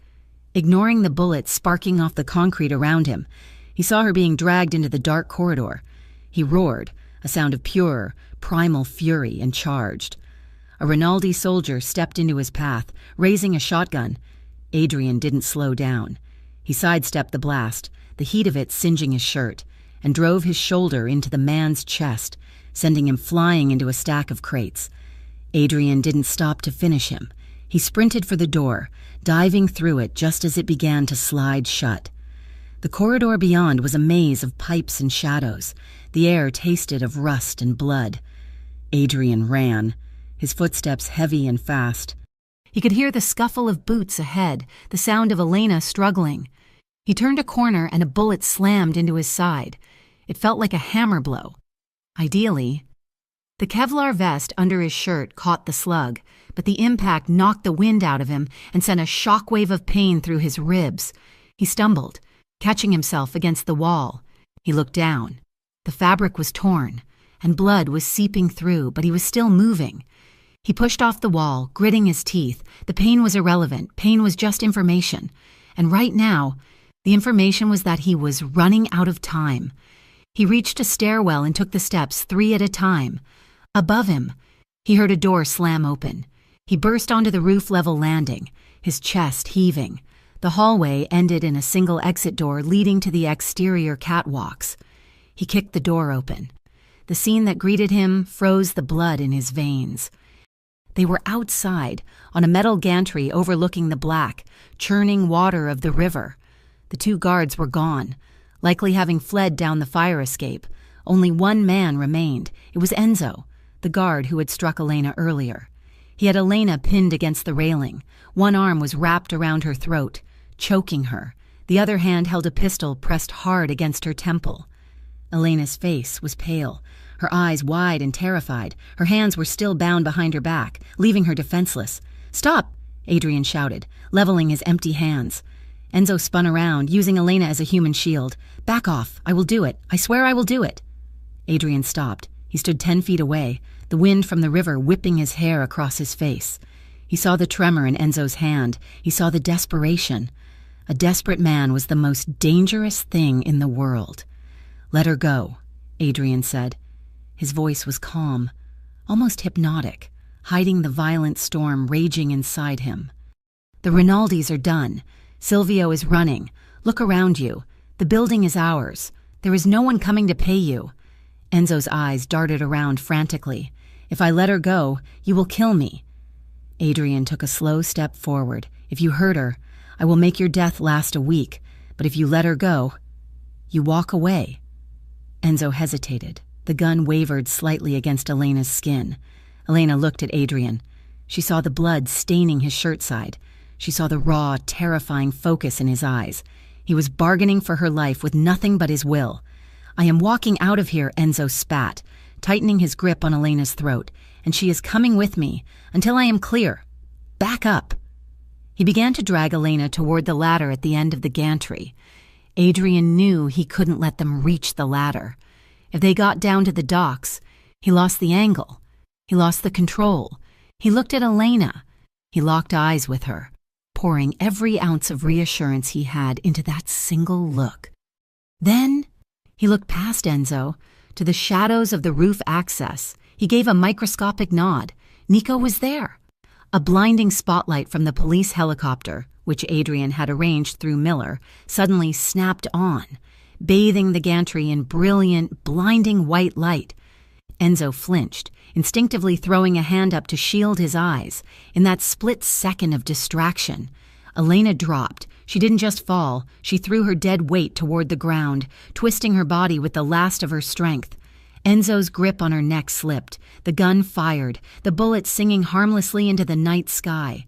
ignoring the bullets sparking off the concrete around him. He saw her being dragged into the dark corridor. He roared, a sound of pure, primal fury, and charged. A Rinaldi soldier stepped into his path, raising a shotgun. Adrian didn't slow down. He sidestepped the blast, the heat of it singeing his shirt, and drove his shoulder into the man's chest, sending him flying into a stack of crates. Adrian didn't stop to finish him. He sprinted for the door, diving through it just as it began to slide shut. The corridor beyond was a maze of pipes and shadows. The air tasted of rust and blood. Adrian ran, his footsteps heavy and fast. He could hear the scuffle of boots ahead, the sound of Elena struggling. He turned a corner and a bullet slammed into his side. It felt like a hammer blow. Ideally, the Kevlar vest under his shirt caught the slug, but the impact knocked the wind out of him and sent a shockwave of pain through his ribs. He stumbled, catching himself against the wall. He looked down. The fabric was torn, and blood was seeping through, but he was still moving. He pushed off the wall, gritting his teeth. The pain was irrelevant. Pain was just information. And right now, the information was that he was running out of time. He reached a stairwell and took the steps 3 at a time. Above him, he heard a door slam open. He burst onto the roof-level landing, his chest heaving. The hallway ended in a single exit door leading to the exterior catwalks. He kicked the door open. The scene that greeted him froze the blood in his veins. They were outside, on a metal gantry overlooking the black, churning water of the river. The two guards were gone, likely having fled down the fire escape. Only one man remained. It was Enzo, the guard who had struck Elena earlier. He had Elena pinned against the railing. One arm was wrapped around her throat, choking her. The other hand held a pistol pressed hard against her temple. Elena's face was pale, her eyes wide and terrified. Her hands were still bound behind her back, leaving her defenseless. "Stop!" Adrian shouted, leveling his empty hands. Enzo spun around, using Elena as a human shield. "Back off. I will do it. I swear I will do it." Adrian stopped. He stood 10 feet away, the wind from the river whipping his hair across his face. He saw the tremor in Enzo's hand. He saw the desperation. A desperate man was the most dangerous thing in the world. "Let her go," Adrian said. His voice was calm, almost hypnotic, hiding the violent storm raging inside him. "The Rinaldis are done. Silvio is running. Look around you. The building is ours. There is no one coming to pay you." Enzo's eyes darted around frantically. "If I let her go, you will kill me." Adrian took a slow step forward. "If you hurt her, I will make your death last a week. But if you let her go, you walk away." Enzo hesitated. The gun wavered slightly against Elena's skin. Elena looked at Adrian. She saw the blood staining his shirt side. She saw the raw, terrifying focus in his eyes. He was bargaining for her life with nothing but his will. "I am walking out of here," Enzo spat, tightening his grip on Elena's throat, "and she is coming with me, until I am clear. Back up." He began to drag Elena toward the ladder at the end of the gantry. Adrian knew he couldn't let them reach the ladder. If they got down to the docks, he lost the angle. He lost the control. He looked at Elena. He locked eyes with her, pouring every ounce of reassurance he had into that single look. Then he looked past Enzo to the shadows of the roof access. He gave a microscopic nod. Nico was there. A blinding spotlight from the police helicopter, which Adrian had arranged through Miller, suddenly snapped on, bathing the gantry in brilliant, blinding white light. Enzo flinched, instinctively throwing a hand up to shield his eyes. In that split second of distraction, Elena dropped. She didn't just fall, she threw her dead weight toward the ground, twisting her body with the last of her strength. Enzo's grip on her neck slipped. The gun fired, the bullet singing harmlessly into the night sky.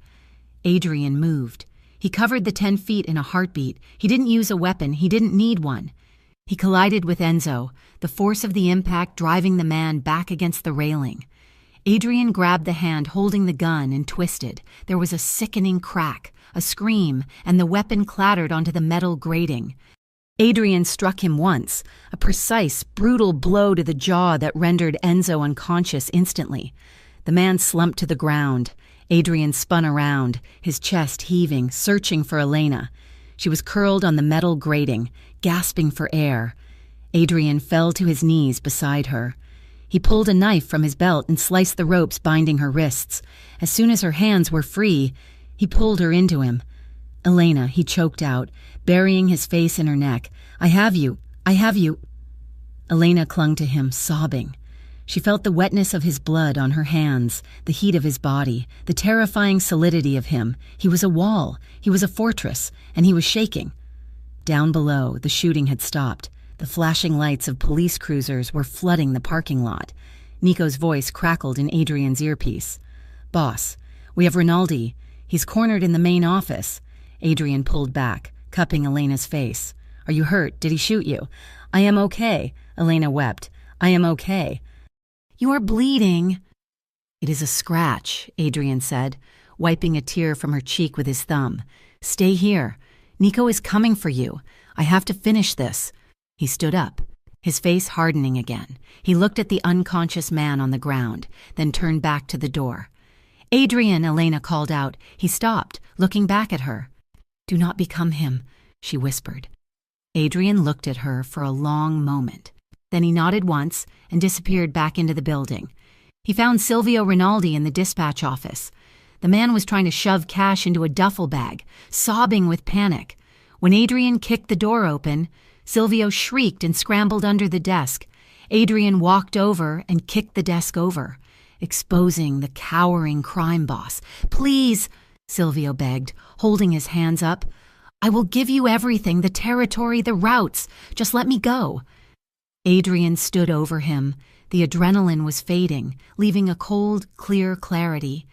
Adrian moved. He covered the 10 feet in a heartbeat. He didn't use a weapon. He didn't need one. He collided with Enzo, the force of the impact driving the man back against the railing. Adrian grabbed the hand holding the gun and twisted. There was a sickening crack, a scream, and the weapon clattered onto the metal grating. Adrian struck him once, a precise, brutal blow to the jaw that rendered Enzo unconscious instantly. The man slumped to the ground. Adrian spun around, his chest heaving, searching for Elena. She was curled on the metal grating, gasping for air. Adrian fell to his knees beside her. He pulled a knife from his belt and sliced the ropes binding her wrists. As soon as her hands were free, he pulled her into him. "Elena," he choked out, burying his face in her neck. I have you. Elena clung to him, sobbing. She felt the wetness of his blood on her hands, the heat of his body, the terrifying solidity of him. He was a wall, he was a fortress, and he was shaking. Down below, the shooting had stopped. The flashing lights of police cruisers were flooding the parking lot. Nico's voice crackled in Adrian's earpiece. "Boss, we have Rinaldi. He's cornered in the main office." Adrian pulled back, cupping Elena's face. "Are you hurt? Did he shoot you?" "I am okay," Elena wept. "I am okay." "You are bleeding." "It is a scratch," Adrian said, wiping a tear from her cheek with his thumb. "Stay here. Nico is coming for you. I have to finish this." He stood up, his face hardening again. He looked at the unconscious man on the ground, then turned back to the door. "Adrian," Elena called out. He stopped, looking back at her. "Do not become him," she whispered. Adrian looked at her for a long moment. Then he nodded once and disappeared back into the building. He found Silvio Rinaldi in the dispatch office. The man was trying to shove cash into a duffel bag, sobbing with panic. When Adrian kicked the door open, Silvio shrieked and scrambled under the desk. Adrian walked over and kicked the desk over. exposing the cowering crime boss. "Please," Silvio begged, holding his hands up. "I will give you everything, the territory, the routes. Just let me go." Adrian stood over him. The adrenaline was fading, leaving a cold, clear clarity.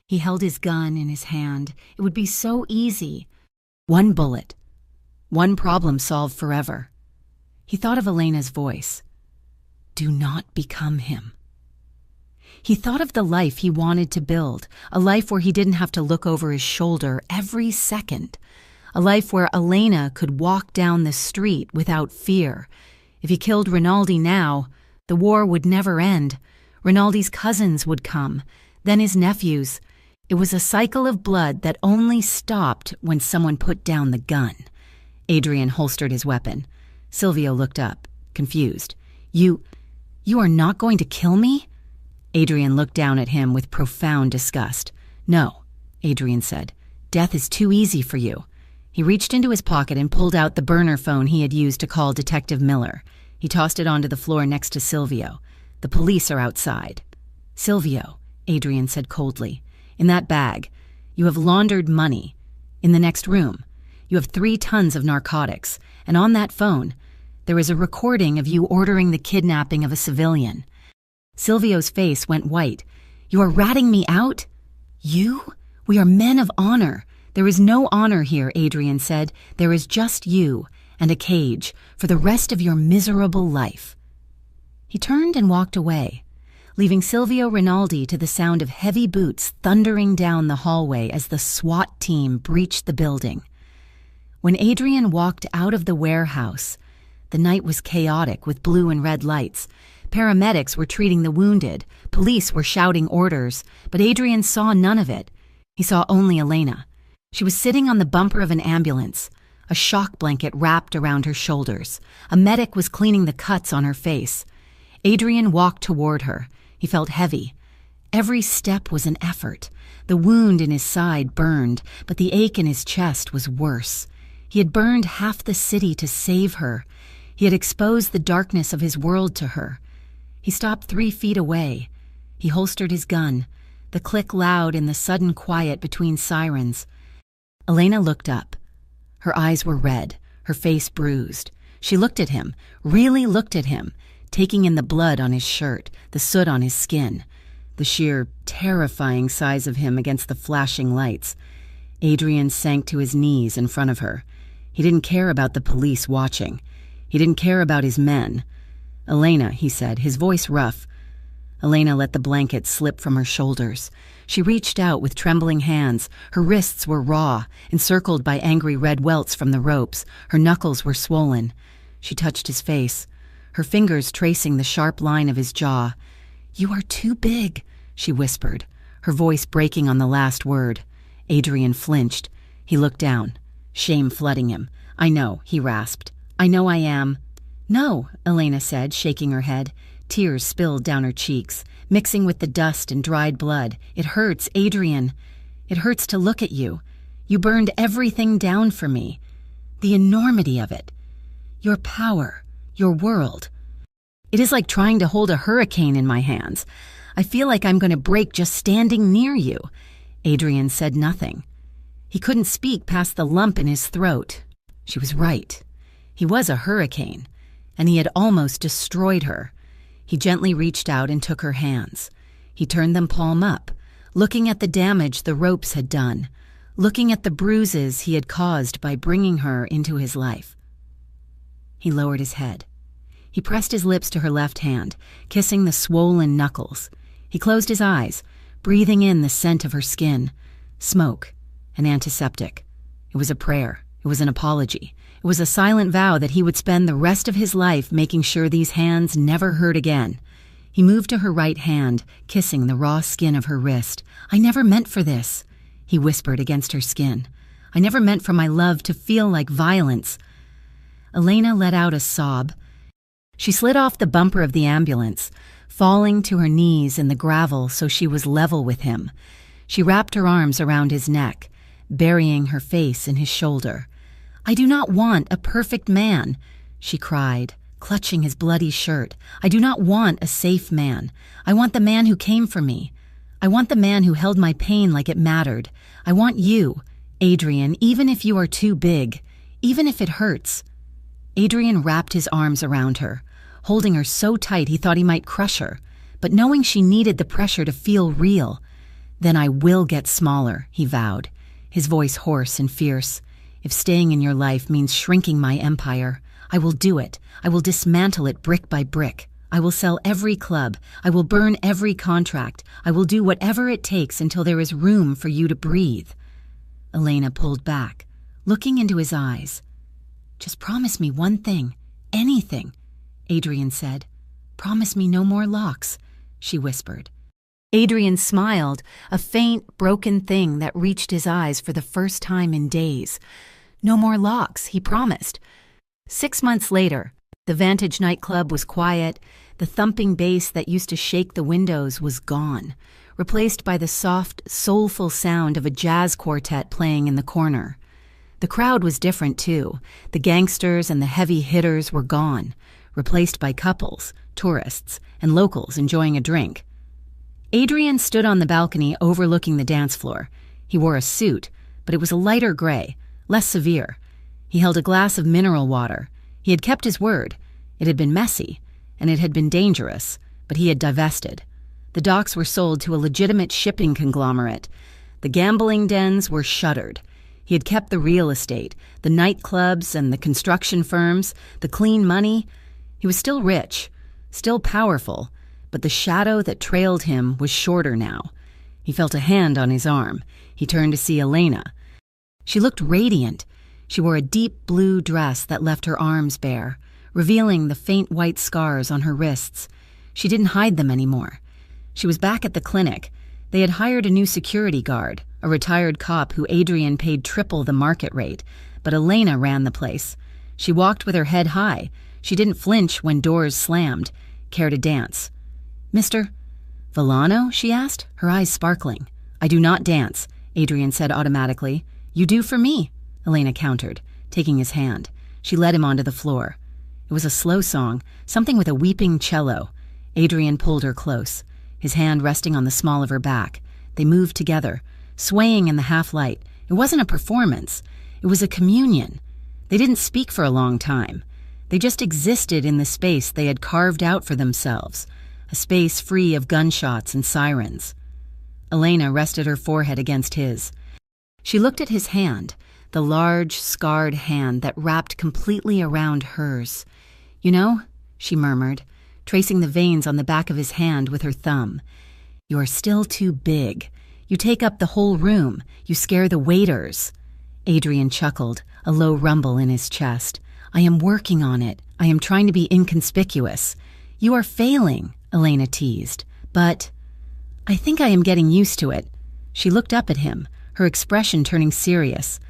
He held his gun in his hand. It would be so easy. One bullet. One problem solved forever. He thought of Elena's voice. "Do not become him." He thought of the life he wanted to build, a life where he didn't have to look over his shoulder every second, a life where Elena could walk down the street without fear. If he killed Rinaldi now, the war would never end. Rinaldi's cousins would come, then his nephews. It was a cycle of blood that only stopped when someone put down the gun. Adrian holstered his weapon. Silvio looked up, confused. You are not going to kill me?" Adrian looked down at him with profound disgust. "No," Adrian said. "Death is too easy for you." He reached into his pocket and pulled out the burner phone he had used to call Detective Miller. He tossed it onto the floor next to Silvio. "The police are outside." "Silvio," Adrian said coldly, "in that bag, you have laundered money. In the next room, you have 3 tons of narcotics. And on that phone, there is a recording of you ordering the kidnapping of a civilian." Silvio's face went white. "You are ratting me out?" "You? We are men of honor." "There is no honor here," Adrian said. "There is just you and a cage for the rest of your miserable life." He turned and walked away, leaving Silvio Rinaldi to the sound of heavy boots thundering down the hallway as the SWAT team breached the building. When Adrian walked out of the warehouse, the night was chaotic with blue and red lights. Paramedics were treating the wounded. Police were shouting orders, but Adrian saw none of it. He saw only Elena. She was sitting on the bumper of an ambulance, a shock blanket wrapped around her shoulders. A medic was cleaning the cuts on her face. Adrian walked toward her. He felt heavy. Every step was an effort. The wound in his side burned, but the ache in his chest was worse. He had burned half the city to save her. He had exposed the darkness of his world to her. He stopped 3 feet away. He holstered his gun, the click loud in the sudden quiet between sirens. Elena looked up. Her eyes were red, her face bruised. She looked at him, really looked at him, taking in the blood on his shirt, the soot on his skin, the sheer, terrifying size of him against the flashing lights. Adrian sank to his knees in front of her. He didn't care about the police watching. He didn't care about his men. "Elena," he said, his voice rough. Elena let the blanket slip from her shoulders. She reached out with trembling hands. Her wrists were raw, encircled by angry red welts from the ropes. Her knuckles were swollen. She touched his face, her fingers tracing the sharp line of his jaw. "You are too big," she whispered, her voice breaking on the last word. Adrian flinched. He looked down, shame flooding him. "I know," he rasped. "I know I am." "No," Elena said, shaking her head. Tears spilled down her cheeks, mixing with the dust and dried blood. "It hurts, Adrian. It hurts to look at you. You burned everything down for me. The enormity of it. Your power, your world. It is like trying to hold a hurricane in my hands. I feel like I'm going to break just standing near you." Adrian said nothing. He couldn't speak past the lump in his throat. She was right. He was a hurricane, and he had almost destroyed her. He gently reached out and took her hands. He turned them palm up, looking at the damage the ropes had done, looking at the bruises he had caused by bringing her into his life. He lowered his head. He pressed his lips to her left hand, kissing the swollen knuckles. He closed his eyes, breathing in the scent of her skin. Smoke, an antiseptic. It was a prayer. It was an apology. It was a silent vow that he would spend the rest of his life making sure these hands never hurt again. He moved to her right hand, kissing the raw skin of her wrist. "I never meant for this," he whispered against her skin. "I never meant for my love to feel like violence." Elena let out a sob. She slid off the bumper of the ambulance, falling to her knees in the gravel so she was level with him. She wrapped her arms around his neck, burying her face in his shoulder. "I do not want a perfect man," she cried, clutching his bloody shirt. "I do not want a safe man. I want the man who came for me. I want the man who held my pain like it mattered. I want you, Adrian, even if you are too big, even if it hurts." Adrian wrapped his arms around her, holding her so tight he thought he might crush her, but knowing she needed the pressure to feel real. "Then I will get smaller," he vowed, his voice hoarse and fierce. "If staying in your life means shrinking my empire, I will do it. I will dismantle it brick by brick. I will sell every club. I will burn every contract. I will do whatever it takes until there is room for you to breathe." Elena pulled back, looking into his eyes. "Just promise me one thing, anything," Adrian said. "Promise me no more locks," she whispered. Adrian smiled, a faint, broken thing that reached his eyes for the first time in days. No more locks, he promised. 6 months later, the Vantage nightclub was quiet. The thumping bass that used to shake the windows was gone, replaced by the soft, soulful sound of a jazz quartet playing in the corner. The crowd was different, too. The gangsters and the heavy hitters were gone, replaced by couples, tourists, and locals enjoying a drink. Adrian stood on the balcony overlooking the dance floor. He wore a suit, but it was a lighter gray, less severe. He held a glass of mineral water. He had kept his word. It had been messy, and it had been dangerous, but he had divested. The docks were sold to a legitimate shipping conglomerate. The gambling dens were shuttered. He had kept the real estate, the nightclubs and the construction firms, the clean money. He was still rich, still powerful, but the shadow that trailed him was shorter now. He felt a hand on his arm. He turned to see Elena. She looked radiant. She wore a deep blue dress that left her arms bare, revealing the faint white scars on her wrists. She didn't hide them anymore. She was back at the clinic. They had hired a new security guard, a retired cop who Adrian paid triple the market rate, but Elena ran the place. She walked with her head high. She didn't flinch when doors slammed. "Care to dance?" "Mr. Villano?" she asked, her eyes sparkling. "I do not dance," Adrian said automatically. "You do for me," Elena countered, taking his hand. She led him onto the floor. It was a slow song, something with a weeping cello. Adrian pulled her close, his hand resting on the small of her back. They moved together, swaying in the half-light. It wasn't a performance. It was a communion. They didn't speak for a long time. They just existed in the space they had carved out for themselves, a space free of gunshots and sirens. Elena rested her forehead against his. She looked at his hand, the large, scarred hand that wrapped completely around hers. "You know," she murmured, tracing the veins on the back of his hand with her thumb, "you are still too big. You take up the whole room. You scare the waiters." Adrian chuckled, a low rumble in his chest. "I am working on it. I am trying to be inconspicuous." "You are failing," Elena teased. "But I think I am getting used to it." She looked up at him, her expression turning serious.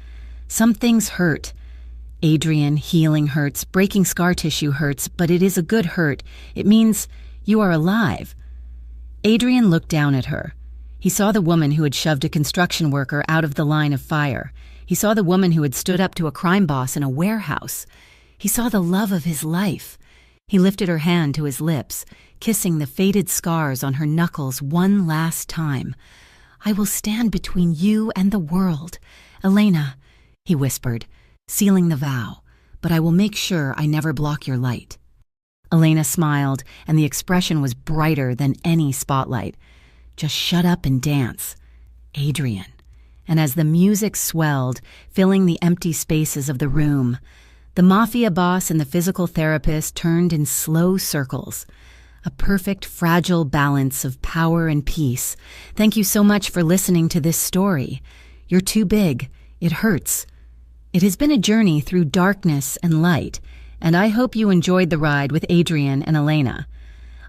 "Some things hurt. Adrian, healing hurts, breaking scar tissue hurts, but it is a good hurt. It means you are alive." Adrian looked down at her. He saw the woman who had shoved a construction worker out of the line of fire. He saw the woman who had stood up to a crime boss in a warehouse. He saw the love of his life. He lifted her hand to his lips, kissing the faded scars on her knuckles one last time. "I will stand between you and the world. Elena," he whispered, sealing the vow, "but I will make sure I never block your light." Elena smiled, and the expression was brighter than any spotlight. "Just shut up and dance, Adrian." And as the music swelled, filling the empty spaces of the room, the Mafia boss and the physical therapist turned in slow circles, a perfect, fragile balance of power and peace. Thank you so much for listening to this story. You're too big. It hurts. It has been a journey through darkness and light, and I hope you enjoyed the ride with Adrian and Elena.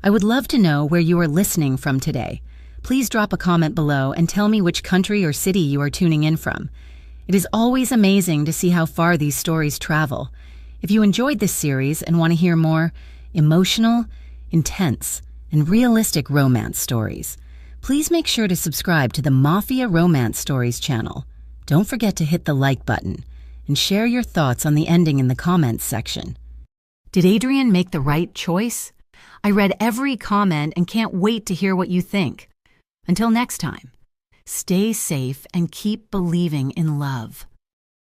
I would love to know where you are listening from today. Please drop a comment below and tell me which country or city you are tuning in from. It is always amazing to see how far these stories travel. If you enjoyed this series and want to hear more emotional, intense, and realistic romance stories, please make sure to subscribe to the Mafia Romance Stories channel. Don't forget to hit the like button and share your thoughts on the ending in the comments section. Did Adrian make the right choice? I read every comment and can't wait to hear what you think. Until next time, stay safe and keep believing in love.